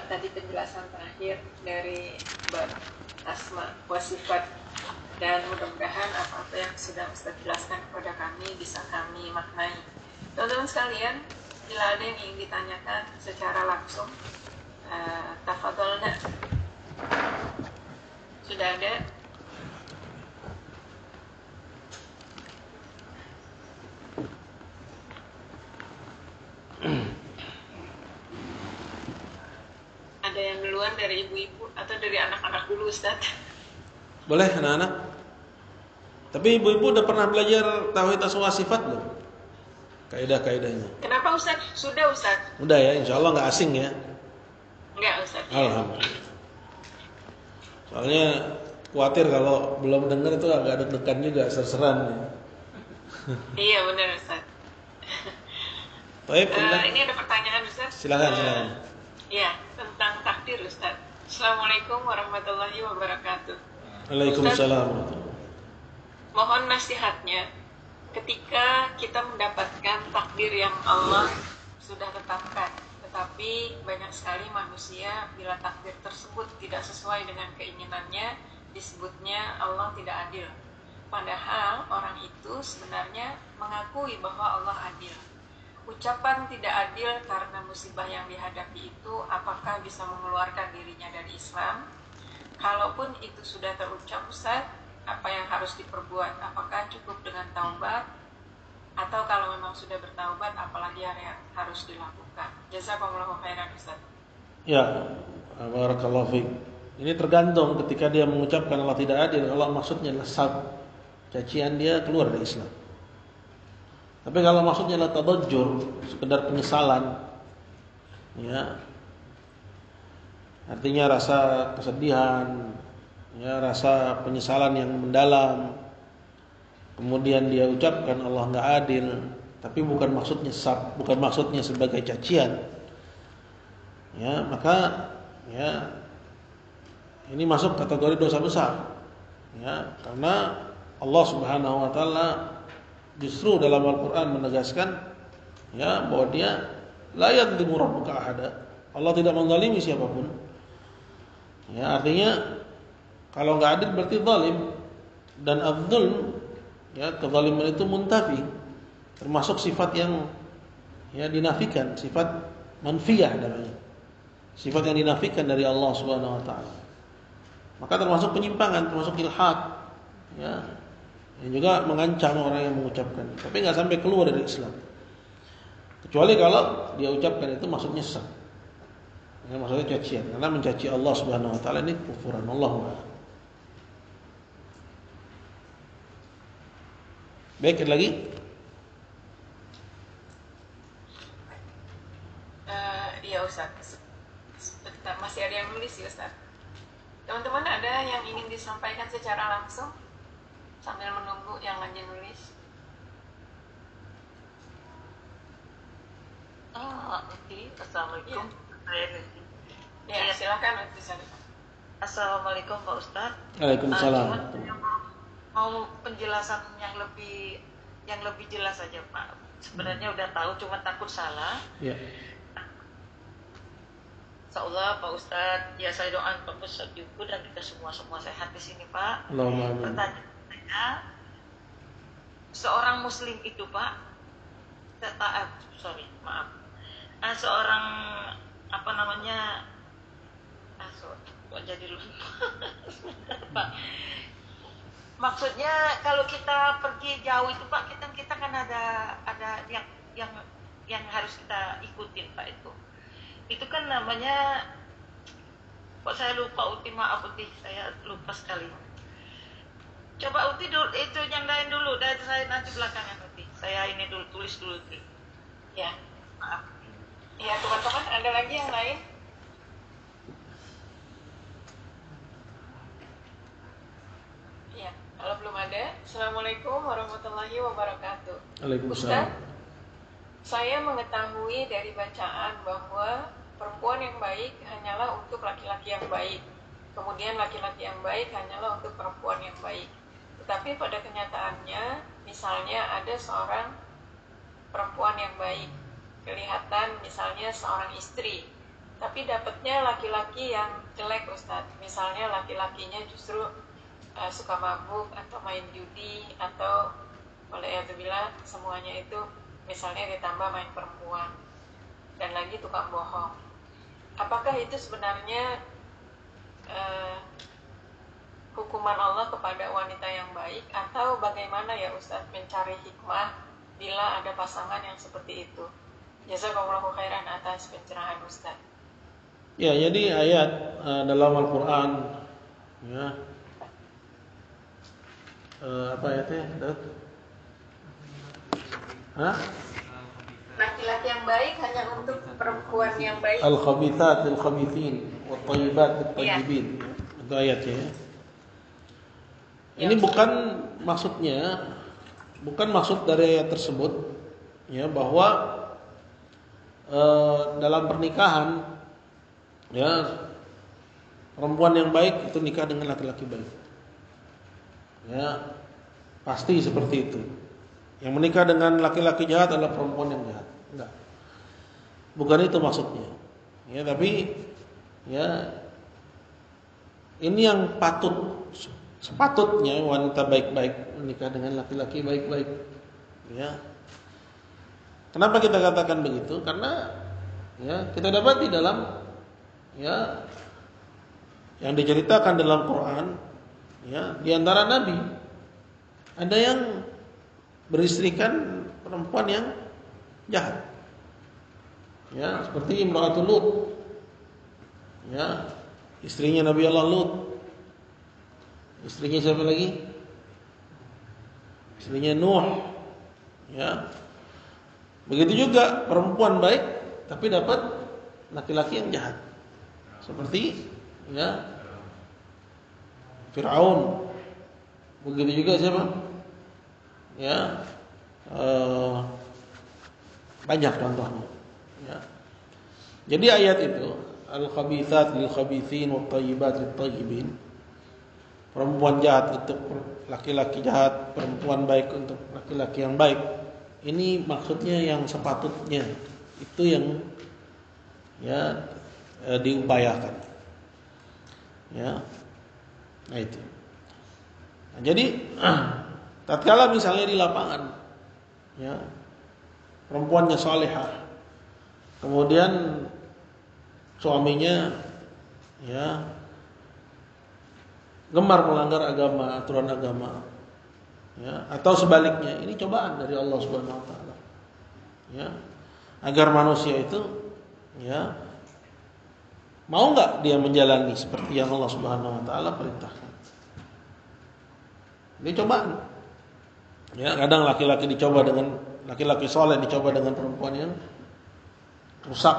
tadi penjelasan terakhir dari bab asma wa sifat, dan mudah-mudahan apa-apa yang sudah Ustaz jelaskan kepada kami bisa kami maknai. Teman-teman sekalian, bila ada yang ingin ditanyakan secara langsung, tafadhalna. Sudah ada? Ada yang duluan dari ibu-ibu atau dari anak-anak dulu Ustaz? Boleh anak-anak? Tapi ibu-ibu udah pernah belajar tauhid asma sifat belum? Kaidah-kaidahnya. Kenapa Ustaz? Sudah Ustaz? Udah ya, insyaallah nggak asing ya. Enggak Ustaz. Alhamdulillah. Soalnya khawatir kalau belum dengar itu agak deg-degan juga, serseran ya. Iya benar Ustaz. Baik, ini ada pertanyaan Ustaz. silakan. Iya, tentang takdir Ustaz. Assalamualaikum warahmatullahi wabarakatuh. Waalaikumsalam. Mohon nasihatnya ketika kita mendapatkan takdir yang Allah sudah tetapkan, tetapi banyak sekali manusia bila takdir tersebut tidak sesuai dengan keinginannya, disebutnya Allah tidak adil. Padahal orang itu sebenarnya mengakui bahwa Allah adil. Ucapan tidak adil karena musibah yang dihadapi itu apakah bisa mengeluarkan dirinya dari Islam? Kalaupun itu sudah terucap Ustaz, apa yang harus diperbuat? Apakah cukup dengan taubat? Atau kalau memang sudah bertaubat, apalagi yang harus dilakukan? Jazakumullahu khairan Ustaz. Ya, barakallahu fiik. Ini tergantung ketika dia mengucapkan Allah tidak adil, Allah maksudnya adalah cacian, dia keluar dari Islam. Tapi kalau maksudnya adalah tadajjur, sekedar penyesalan, ya, artinya rasa kesedihan, ya, rasa penyesalan yang mendalam, kemudian dia ucapkan Allah nggak adil, tapi bukan maksudnya sebagai cacian, ya, maka ya ini masuk kategori dosa besar, ya, karena Allah Subhanahu Wa Taala justru dalam Al-Quran menegaskan, ya, bahwa dia la yadzlimu rabbuka ahada. Allah tidak menzalimi siapapun. Ya, artinya kalau nggak adil berarti zalim, dan adzulm, ya, kezaliman itu muntafi, termasuk sifat yang ya dinafikan, sifat manfiyah namanya, sifat yang dinafikan dari Allah Subhanahu Wa Taala. Maka termasuk penyimpangan, termasuk ilhad, ya, yang juga mengancam orang yang mengucapkan, tapi nggak sampai keluar dari Islam. Kecuali kalau dia ucapkan itu maksudnya sesat, ya, maksudnya cacian, karena mencaci Allah Subhanahu Wa Taala ini kufuran. Allahu a'lam. Baik, lagi. Iya Ustaz. Sebentar, masih ada yang nulis ya Ustaz. Teman-teman ada yang ingin disampaikan secara langsung sambil menunggu yang lagi nulis? Oke. Assalamualaikum. Ya, silakan. Assalamualaikum Pak Ustadz. Waalaikumsalam. Mau penjelasan yang lebih jelas aja Pak. Sebenarnya udah tahu, cuma takut salah. Ya. Insyaallah Pak Ustadz, ya saya doakan Pak Ustadz juga dan kita semua sehat di sini Pak. Allahumma amin. Pertanyaan saya, seorang Muslim itu Pak, seorang apa namanya kok jadi lupa. Pak, maksudnya kalau kita pergi jauh itu Pak, kita kan ada yang harus kita ikutin Pak. Itu kan namanya, kok saya lupa Uti, maaf Uti, saya lupa sekali. Coba Uti dulu, itu yang lain dulu, dan saya nanti belakangan Uti. Saya ini dulu, tulis dulu Uti. Ya, maaf. Ya teman-teman, ada lagi yang lain? Ya, kalau belum ada, Assalamualaikum warahmatullahi wabarakatuh. Waalaikumsalam. Ustaz, saya mengetahui dari bacaan bahwa perempuan yang baik hanyalah untuk laki-laki yang baik. Kemudian laki-laki yang baik hanyalah untuk perempuan yang baik. Tetapi pada kenyataannya, misalnya ada seorang perempuan yang baik, kelihatan misalnya seorang istri, tapi dapatnya laki-laki yang jelek Ustadz. Misalnya laki-lakinya justru suka mabuk atau main judi, atau waliyadzubillah semuanya itu misalnya ditambah main perempuan, dan lagi tukang bohong. Apakah itu sebenarnya hukuman Allah kepada wanita yang baik, atau bagaimana ya Ustadz mencari hikmah bila ada pasangan yang seperti itu? Jazakallahu khairan atas pencerahan Ustaz. Ya, jadi ayat dalam Al-Quran, ya, apa ayatnya? Laki-laki yang baik hanya untuk perempuan yang baik. Al-khabithat lil-khabithin wat-thayyibat lit-thayyibin. Itu ayatnya ya. Ini bukan maksudnya, bukan maksud dari ayat tersebut ya, bahwa dalam pernikahan ya, perempuan yang baik itu nikah dengan laki-laki baik. Ya, pasti seperti itu. Yang menikah dengan laki-laki jahat adalah perempuan yang jahat. Enggak. Bukan itu maksudnya. Ya, tapi ya, ini yang sepatutnya wanita baik-baik menikah dengan laki-laki baik-baik. Ya. Kenapa kita katakan begitu? Karena ya, kita dapat di dalam ya, yang diceritakan dalam Quran ya, di antara nabi ada yang beristrikan perempuan yang jahat. Ya, seperti Imratul Lut. Ya, istrinya Nabi Allah Lut. Istrinya siapa lagi? Istrinya Nuh. Ya. Begitu juga perempuan baik tapi dapat laki-laki yang jahat. Seperti ya, Fir'aun. Begitu juga siapa? Ya, banyak contohnya. Ya. Jadi ayat itu, al-khabithat lil-khabithin wat-thayyibat lit-thayyibin. Perempuan jahat untuk laki-laki jahat, perempuan baik untuk laki-laki yang baik. Ini maksudnya yang sepatutnya, itu yang ya diupayakan. Ya. Nah itu. Nah, jadi tatkala misalnya di lapangan ya, perempuannya salihah, kemudian suaminya ya gemar melanggar agama, aturan agama, ya, atau sebaliknya, ini cobaan dari Allah Subhanahu wa taala. Ya, agar manusia itu ya mau enggak dia menjalani seperti yang Allah Subhanahu wa taala perintahkan. Ini cobaan. Ya, kadang laki-laki dicoba dengan laki-laki soleh dicoba dengan perempuan yang rusak,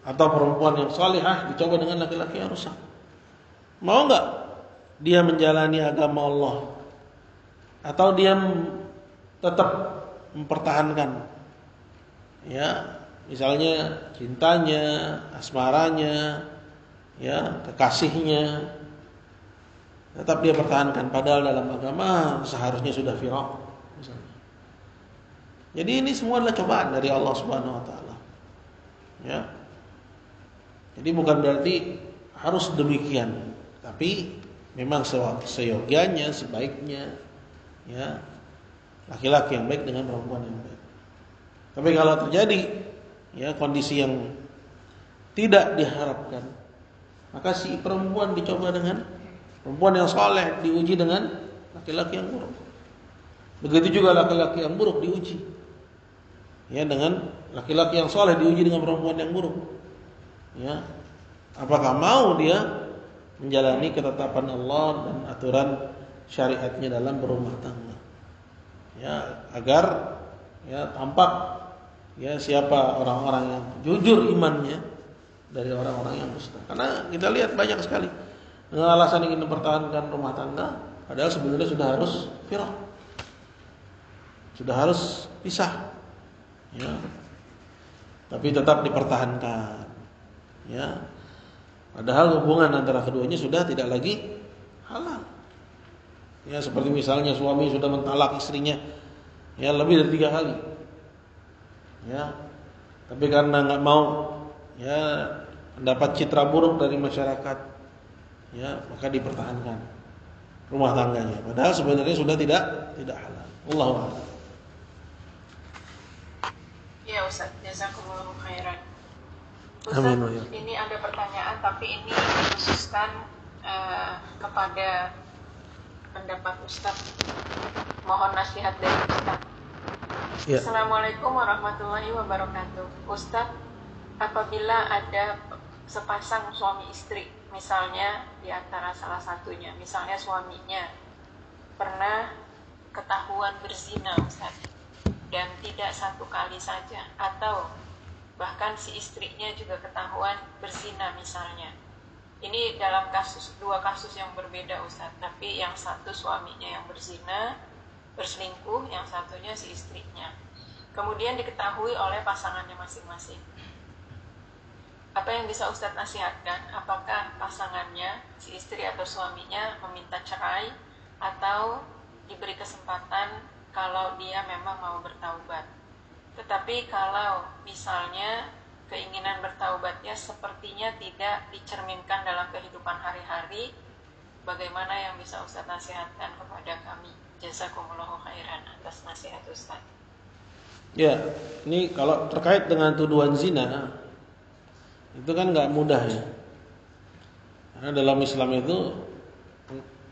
atau perempuan yang salihah dicoba dengan laki-laki yang rusak. Mau enggak dia menjalani agama Allah, atau dia tetap mempertahankan ya, misalnya cintanya, asmaranya, ya, kekasihnya, tetap dia pertahankan padahal dalam agama seharusnya sudah firaq misalnya. Jadi ini semua adalah cobaan dari Allah Subhanahu wa taala. Ya. Jadi bukan berarti harus demikian, tapi memang seyogianya, sebaiknya ya, laki-laki yang baik dengan perempuan yang baik. Tapi kalau terjadi ya kondisi yang tidak diharapkan, maka si perempuan dicoba dengan perempuan yang soleh diuji dengan laki-laki yang buruk. Begitu juga laki-laki yang buruk diuji, ya dengan laki-laki yang soleh diuji dengan perempuan yang buruk. Ya, apakah mau dia menjalani ketetapan Allah dan aturan syariatnya dalam berumah tangga? Ya, agar ya tampak ya siapa orang-orang yang jujur imannya dari orang-orang yang dusta. Karena kita lihat banyak sekali dengan alasan ingin mempertahankan rumah tangga, padahal sebenarnya sudah harus firaq, sudah harus pisah, ya. Tapi tetap dipertahankan, ya. Padahal hubungan antara keduanya sudah tidak lagi halal. Ya, seperti misalnya suami sudah mentalak istrinya, ya lebih dari 3 kali, ya. Tapi karena nggak mau, ya mendapat citra buruk dari masyarakat, ya maka dipertahankan rumah tangganya. Padahal sebenarnya sudah tidak halal. Wallahu a'lam. Ya Ustaz, jazakumullahu khairan. Ustaz, Amin. ini ada pertanyaan tapi ini dikhususkan kepada pendapat Ustaz. Mohon nasihat dari Ustaz. Ya. Assalamualaikum warahmatullahi wabarakatuh. Ustaz, apabila ada sepasang suami istri, misalnya di antara salah satunya, misalnya suaminya pernah ketahuan berzina Ustaz, dan tidak 1 kali saja, atau bahkan si istrinya juga ketahuan berzina misalnya. Ini dalam 2 kasus yang berbeda Ustaz, tapi yang satu suaminya yang berzina, berselingkuh, yang satunya si istrinya. Kemudian diketahui oleh pasangannya masing-masing. Apa yang bisa Ustadz nasihatkan? Apakah pasangannya, si istri atau suaminya meminta cerai, atau diberi kesempatan kalau dia memang mau bertaubat? Tetapi kalau misalnya keinginan bertaubatnya sepertinya tidak dicerminkan dalam kehidupan hari-hari, bagaimana yang bisa Ustadz nasihatkan kepada kami? Jazakumullahu khairan atas nasihat Ustadz. Ya, ini kalau terkait dengan tuduhan zina, itu kan nggak mudah ya. Karena dalam Islam itu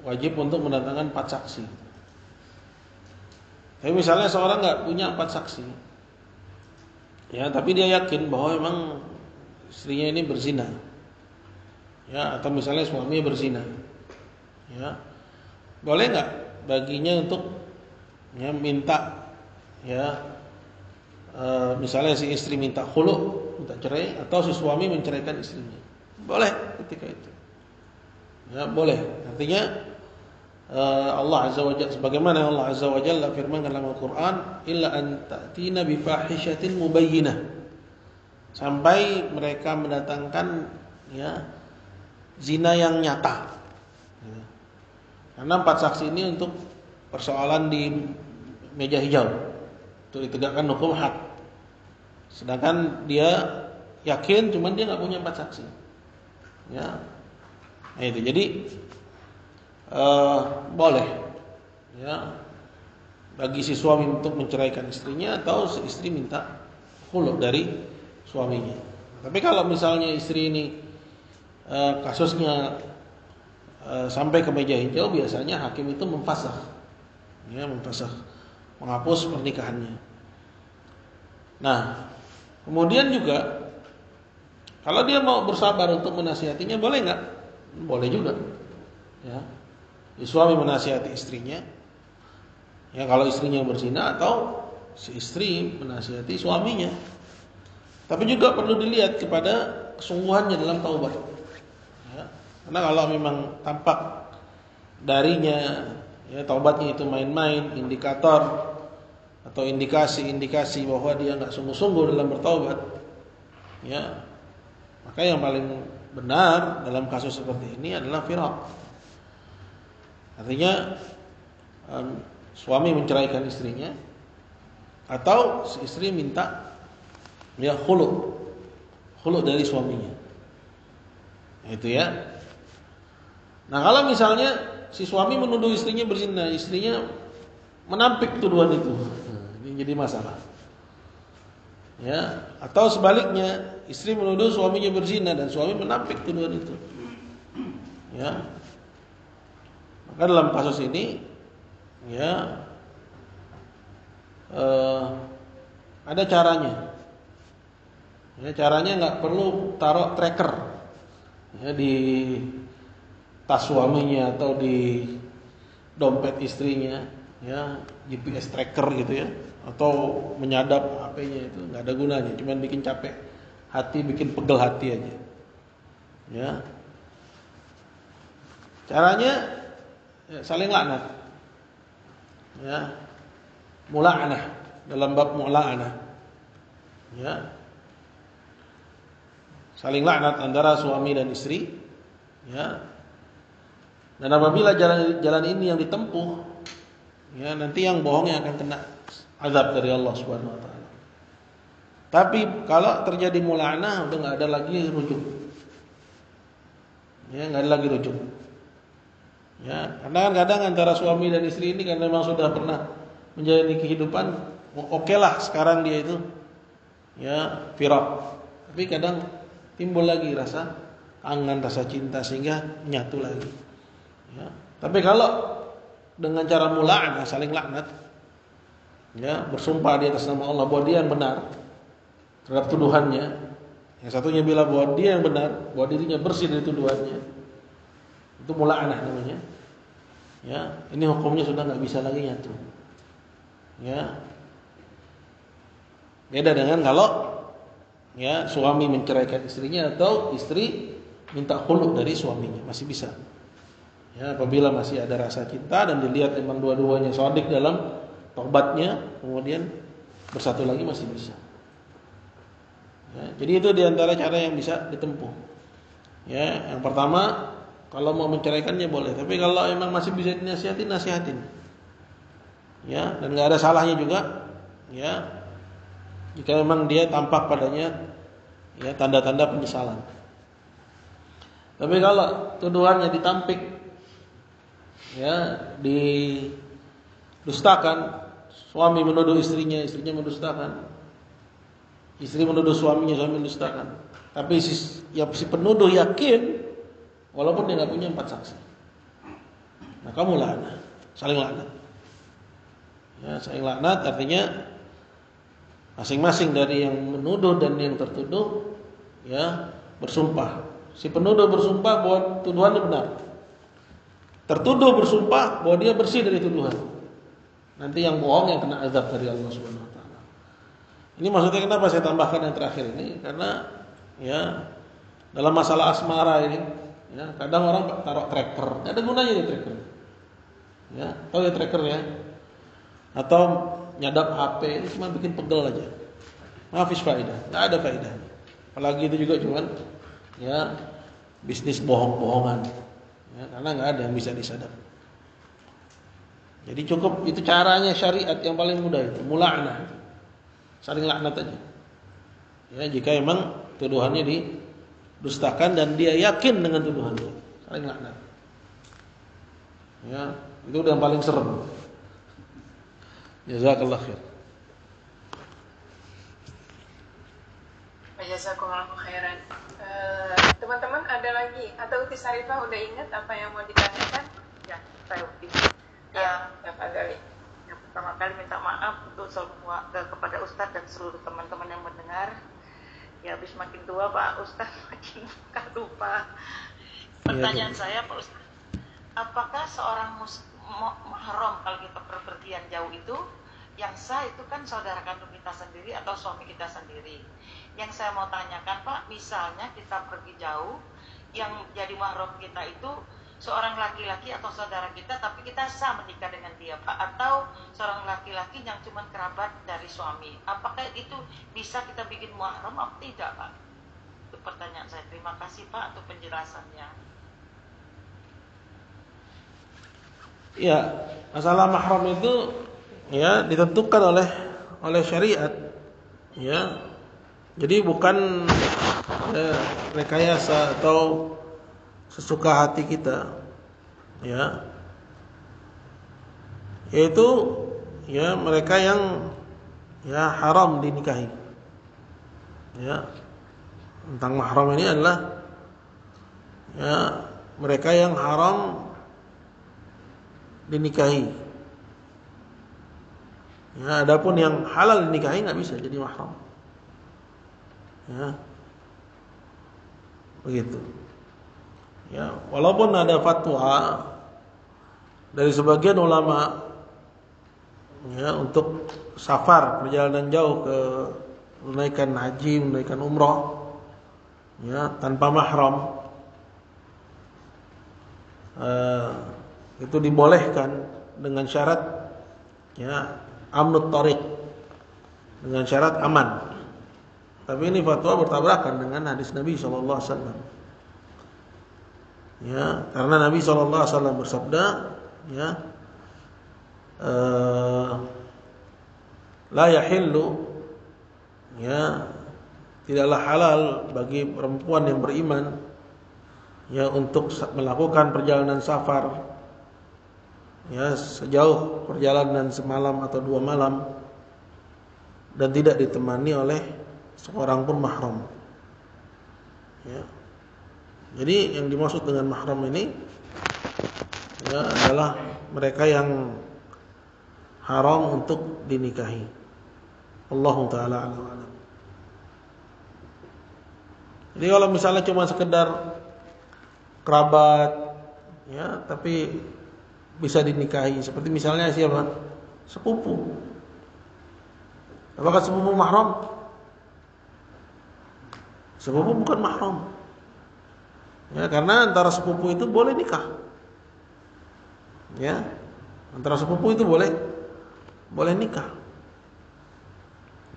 wajib untuk mendatangkan 4 saksi. Tapi misalnya seorang nggak punya 4 saksi, ya, tapi dia yakin bahwa memang istrinya ini berzina, ya, atau misalnya suaminya berzina, ya, boleh nggak baginya untuk ya minta, ya, misalnya si istri minta khulu, minta cerai, atau si suami menceraikan istrinya, boleh ketika itu, ya, boleh. Artinya Allah Azza wa Jalla, sebagaimana Allah Azza wa Jalla firmankan dalam Al-Qur'an, illa an ta'tina bi fahishatin mubayyinah, sampai mereka mendatangkan ya zina yang nyata. Ya. Karena 4 saksi ini untuk persoalan di meja hijau, untuk ditegakkan hukum had. Sedangkan dia yakin, cuman dia nggak punya 4 saksi. Ya, nah itu. Jadi boleh, ya, bagi si suami untuk menceraikan istrinya, atau si istri minta khulu dari suaminya. Tapi kalau misalnya istri ini kasusnya sampai ke meja hijau, biasanya hakim itu memfasakh, ya, memfasakh, menghapus pernikahannya. Nah, kemudian juga kalau dia mau bersabar untuk menasihatinya, boleh nggak? Boleh juga, ya. Suami menasihati istrinya, ya, kalau istrinya berzina, atau si istri menasihati suaminya. Tapi juga perlu dilihat kepada kesungguhannya dalam taubat, ya. Karena kalau memang tampak darinya ya taubatnya itu main-main, indikator atau indikasi-indikasi bahwa dia nggak sungguh-sungguh dalam bertaubat, ya, maka yang paling benar dalam kasus seperti ini adalah firaq. Artinya suami menceraikan istrinya, atau si istri minta ya khulu dari suaminya. Itu ya. Nah, kalau misalnya si suami menuduh istrinya berzina, istrinya menampik tuduhan itu, ini jadi masalah. Ya, atau sebaliknya, istri menuduh suaminya berzina dan suami menampik tuduhan itu. Ya. Maka dalam kasus ini ya ada caranya. Ya, caranya nggak perlu taruh tracker ya di tas suaminya atau di dompet istrinya, ya GPS tracker gitu ya, atau menyadap HP-nya, itu nggak ada gunanya, cuma bikin capek hati, bikin pegel hati aja. Ya, caranya ya, saling laknat. Ya, mula'anah dalam bab mula'anah. Ya, saling laknat antara suami dan istri. Ya, dan apabila jalan ini yang ditempuh, ya nanti yang bohong yang akan kena azab dari Allah Subhanahu wa taala. Tapi kalau terjadi mula'anah udah enggak ada lagi rujuk. Ya, enggak ada lagi rujuk. Ya, karena kadang antara suami dan istri ini karena memang sudah pernah menjalani kehidupan, okelah sekarang dia itu ya firak. Tapi kadang timbul lagi rasa kangen, rasa cinta sehingga menyatu lagi. Ya. Tapi kalau dengan cara mula'anah, saling laknat, ya bersumpah di atas nama Allah bahwa dia yang benar terhadap tuduhannya, yang satunya bilang bahwa dia yang benar, bahwa dirinya bersih dari tuduhannya, itu mula'anah namanya. Ya, ini hukumnya sudah nggak bisa lagi nyatu. Ya, beda dengan kalau ya suami menceraikan istrinya atau istri minta khulu dari suaminya, masih bisa. Ya, apabila masih ada rasa cinta dan dilihat memang dua-duanya shadiq dalam taubatnya, kemudian bersatu lagi masih bisa. Ya, jadi itu diantara cara yang bisa ditempuh. Ya, yang pertama kalau mau menceraikannya boleh, tapi kalau memang masih bisa dinasihatin, nasihatin. Ya, dan nggak ada salahnya juga. Ya, jika memang dia tampak padanya ya tanda-tanda penyesalan. Tapi kalau tuduhannya ditampik, ya didustakan, suami menuduh istrinya, istrinya mendustakan, istri menuduh suaminya, suami mendustakan. Tapi si penuduh yakin, walaupun dia nggak punya 4 saksi, nah kamu laknat, saling laknat. Ya, saling laknat artinya masing-masing dari yang menuduh dan yang tertuduh, ya bersumpah. Si penuduh bersumpah bahwa tuduhannya benar. Tertuduh bersumpah bahwa dia bersih dari tuduhan. Nanti yang bohong yang kena azab dari Allah Subhanahu wa taala. Ini maksudnya kenapa saya tambahkan yang terakhir ini? Karena ya dalam masalah asmara ini, ya kadang orang taruh tracker. Enggak ada gunanya di tracker. Ya, tahu ya tracker ya? Atau nyadap HP, ini cuma bikin pegel aja. Mafis faedah, enggak ada faedahnya. Apalagi itu juga cuman ya bisnis bohong-bohongan. Ya, karena nggak ada yang bisa disadap. Jadi cukup itu caranya syariat yang paling mudah itu mula'anah, saling laknat aja. Ya, jika memang tuduhannya didustakan dan dia yakin dengan tuduhannya, saling laknat. Ya, itu udah yang paling serem. Jazakallah khair. Jazakumullahu khairan. Teman-teman ada lagi atau Uti Sarifah udah ingat apa yang mau ditanyakan? Ya, saya Uti. Ya, Pak Gali. Yang pertama kali minta maaf untuk semua kepada Ustadz dan seluruh teman-teman yang mendengar. Ya, habis makin tua Pak Ustadz makin lupa. Pertanyaan saya Pak Ustadz, apakah seorang mahram kalau kita berpergian jauh itu yang sah itu kan saudara kandung kita sendiri atau suami kita sendiri? Yang saya mau tanyakan Pak, misalnya kita pergi jauh, yang jadi mahram kita itu seorang laki-laki atau saudara kita, tapi kita sah menikah dengan dia Pak, atau seorang laki-laki yang cuma kerabat dari suami, apakah itu bisa kita bikin mahram atau tidak Pak? Itu pertanyaan saya. Terima kasih Pak untuk penjelasannya. Ya, masalah mahram itu ya ditentukan oleh syariat. Ya. Jadi bukan rekayasa atau sesuka hati kita. Ya. Yaitu ya mereka yang ya haram dinikahi. Ya, tentang mahram ini adalah ya mereka yang haram dinikahi. Ya, adapun yang halal dinikahi nggak bisa jadi mahram. Ya, begitu. Ya, walaupun ada fatwa dari sebagian ulama ya untuk safar perjalanan jauh ke menunaikan haji, menunaikan umrah ya tanpa mahram itu dibolehkan dengan syarat ya amnut tariq, dengan syarat aman. Tapi ini fatwa bertabrakan dengan hadis Nabi SAW. Ya, karena Nabi SAW bersabda, ya, la yahillu, ya, tidaklah halal bagi perempuan yang beriman, ya, untuk melakukan perjalanan safar, ya, sejauh perjalanan semalam atau 2 malam dan tidak ditemani oleh seorang pun mahram. Ya. Jadi yang dimaksud dengan mahram ini ya adalah mereka yang haram untuk dinikahi. Allahu taala a'lam. Jadi kalau misalnya cuma sekedar kerabat ya, tapi bisa dinikahi, seperti misalnya siapa? Sepupu. Apakah sepupu mahram? Sepupu bukan mahram. Ya, karena antara sepupu itu boleh nikah. Ya, antara sepupu itu boleh nikah.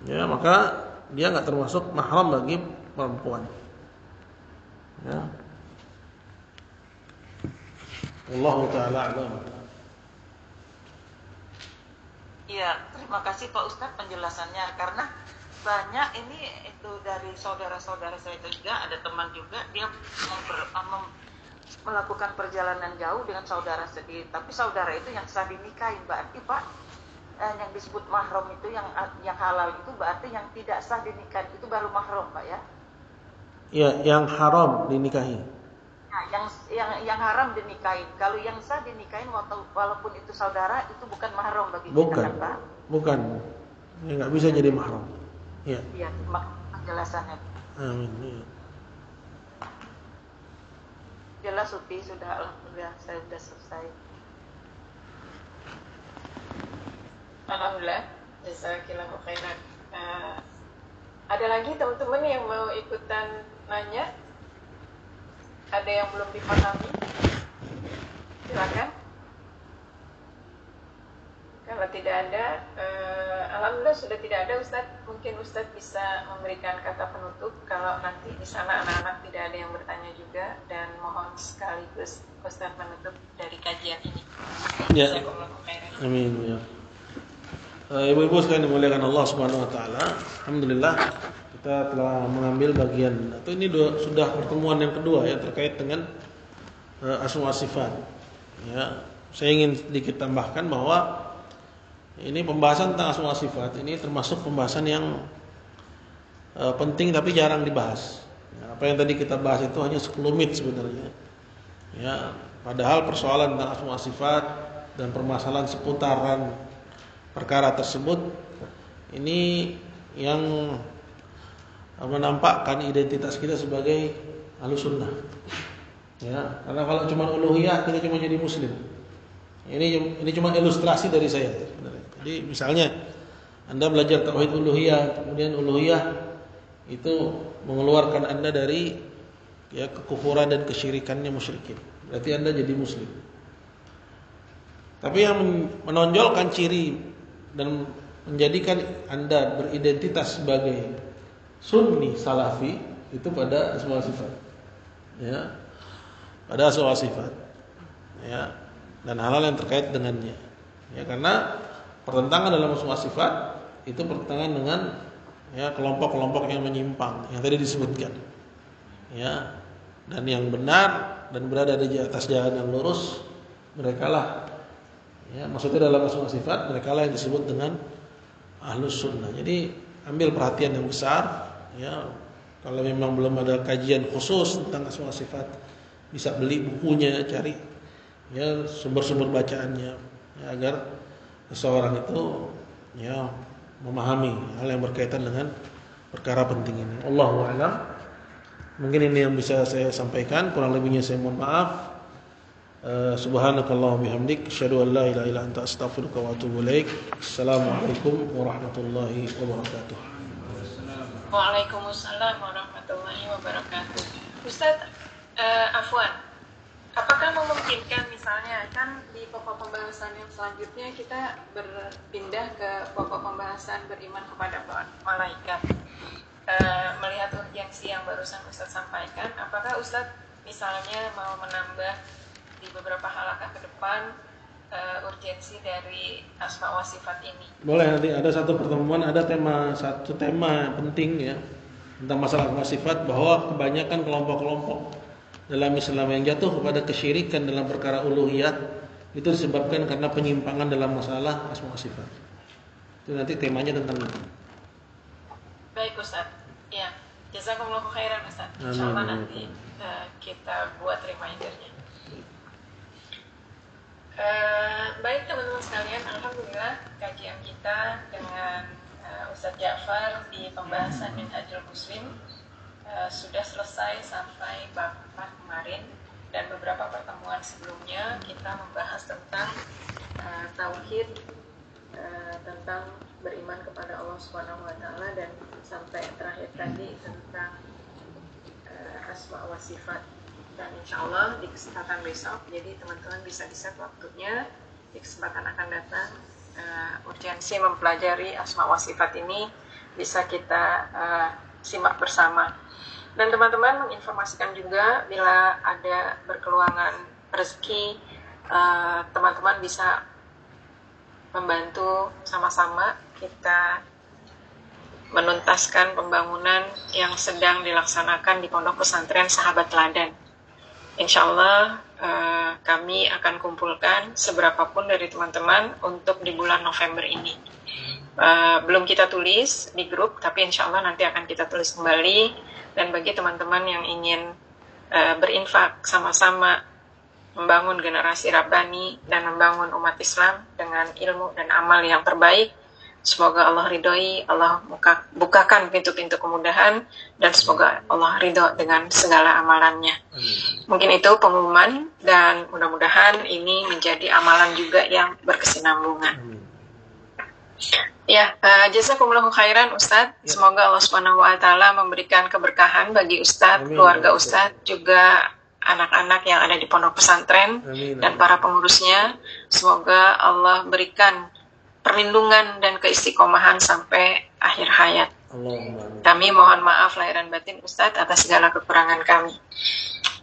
Ya, maka dia enggak termasuk mahram bagi perempuan. Ya. Wallahu taala a'lam. Iya, terima kasih Pak Ustadz penjelasannya, karena banyak ini itu dari saudara-saudara saya itu juga, ada teman juga dia melakukan perjalanan jauh dengan saudara sendiri, tapi saudara itu yang sah dinikahin. Berarti Pak, yang disebut mahram itu yang halal itu berarti yang tidak sah dinikahin itu baru mahram Pak ya? Iya, yang haram dinikahi. Nah, yang haram dinikahin. Kalau yang sah dinikahin walaupun itu saudara itu bukan mahram bagi kita kan Pak? Bukan. Ini enggak bisa jadi mahram. Ya. Iya, terima penjelasannya. Amin. Ya. Jelas Uti, sudah alhamdulillah saya sudah selesai. Alhamdulillah, jazakallahu khairan. Ada lagi teman-teman yang mau ikutan nanya? Ada yang belum dipahami? Silakan. Kalau tidak ada, alhamdulillah sudah tidak ada Ustadz. Mungkin Ustadz bisa memberikan kata penutup kalau nanti di sana anak-anak tidak ada yang bertanya juga, dan mohon sekaligus Ustadz menutup dari kajian ini. Ya. Amin ya. Ibu-ibu sekalian dimuliakan Allah Subhanahu wa taala. Alhamdulillah kita telah mengambil bagian atau ini sudah pertemuan yang kedua ya terkait dengan asma sifat. Ya, saya ingin sedikit tambahkan bahwa ini pembahasan tentang asma sifat ini termasuk pembahasan yang penting tapi jarang dibahas. Ya, apa yang tadi kita bahas itu hanya sekelumit sebenarnya. Ya, padahal persoalan tentang asma sifat dan permasalahan seputaran perkara tersebut ini yang menampakkan identitas kita sebagai Ahlussunnah. Ya, karena kalau cuma uluhiyah kita cuma jadi muslim. Ini cuma ilustrasi dari saya sebenarnya. Jadi misalnya Anda belajar tauhid uluhiyah, kemudian uluhiyah itu mengeluarkan Anda dari ya kekufuran dan kesyirikannya musyrikin. Berarti Anda jadi muslim. Tapi yang menonjolkan ciri dan menjadikan Anda beridentitas sebagai sunni salafi itu pada asma sifat. Ya. Pada asma sifat. Ya. Dan hal-hal yang terkait dengannya. Ya, karena pertentangan dalam asma sifat itu pertentangan dengan ya kelompok-kelompok yang menyimpang yang tadi disebutkan. Ya. Dan yang benar dan berada di atas jalan yang lurus merekalah ya, maksudnya dalam asma sifat merekalah yang disebut dengan Ahlus Sunnah. Jadi ambil perhatian yang besar Ya, kalau memang belum ada kajian khusus tentang asma wa sifat, bisa beli bukunya, cari ya sumber-sumber bacaannya ya, agar seseorang itu ya memahami hal yang berkaitan dengan perkara penting ini. Allahu a'lam. Mungkin ini yang bisa saya sampaikan, kurang lebihnya saya mohon maaf. Subhanakallahumma bihamdik asyhadu an la ilaha illa anta astaghfiruka wa atubu ilaik. Assalamualaikum warahmatullahi wabarakatuh. Waalaikumsalam warahmatullahi wabarakatuh. Ustadz, Afwan, apakah memungkinkan misalnya kan di pokok pembahasan yang selanjutnya kita berpindah ke pokok pembahasan beriman kepada malaikat, melihat urgensi yang barusan Ustadz sampaikan, apakah Ustadz misalnya mau menambah di beberapa halaqah ke depan urgensi dari asma wa sifat ini? Boleh, nanti ada satu pertemuan, ada satu tema penting ya tentang masalah asma wa sifat, bahwa kebanyakan kelompok-kelompok dalam Islam yang jatuh kepada kesyirikan dalam perkara uluhiyat itu disebabkan karena penyimpangan dalam masalah asma wa sifat. Itu nanti temanya tentang itu. Baik Ustaz. Ya, jazakumullahu khairan Ustaz. Insyaallah nanti kita buat remindernya. Baik teman-teman sekalian, alhamdulillah kajian kita dengan Ustadz Ja'far di pembahasan Minhajul Muslim sudah selesai sampai bab 4 kemarin, dan beberapa pertemuan sebelumnya kita membahas tentang tauhid, tentang beriman kepada Allah Subhanahu wa taala, dan sampai terakhir tadi tentang asma wa sifat. Dan insya Allah di kesempatan besok, jadi teman-teman bisa set waktunya di kesempatan akan datang, urgensi mempelajari asma wa sifat ini bisa kita simak bersama. Dan teman-teman menginformasikan juga bila ada berkeluangan rezeki, teman-teman bisa membantu sama-sama kita menuntaskan pembangunan yang sedang dilaksanakan di Pondok Pesantren Sahabat Teladan. Insya Allah kami akan kumpulkan seberapapun dari teman-teman untuk di bulan November ini. Belum kita tulis di grup, tapi insya Allah nanti akan kita tulis kembali. Dan bagi teman-teman yang ingin berinfak sama-sama membangun generasi Rabbani dan membangun umat Islam dengan ilmu dan amal yang terbaik, semoga Allah ridhoi, Allah bukakan pintu-pintu kemudahan, dan semoga Allah ridho dengan segala amalannya. Mungkin itu pengumuman, dan mudah-mudahan ini menjadi amalan juga yang berkesinambungan. Ya, jazakumullahu khairan Ustadz. Semoga Allah Subhanahu wa taala memberikan keberkahan bagi Ustadz, keluarga Ustadz, juga anak-anak yang ada di pondok pesantren dan para pengurusnya. Semoga Allah berikan perlindungan dan keistiqomahan sampai akhir hayat. Kami mohon maaf lahir dan batin Ustadz atas segala kekurangan kami.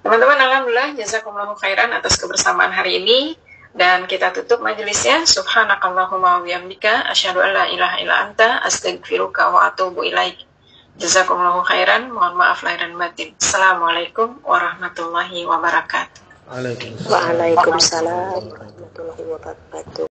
Teman-teman, alhamdulillah jazakumullahu khairan atas kebersamaan hari ini, dan kita tutup majelisnya. Subhanakallahumma wa bihamdika asyhadu an la ilaha illa anta astaghfiruka wa atubu ilaik. Jazakumullahu khairan. Mohon maaf lahir dan batin. Assalamualaikum warahmatullahi wabarakatuh. Waalaikumsalam Waalaikumsalam warahmatullahi wabarakatuh.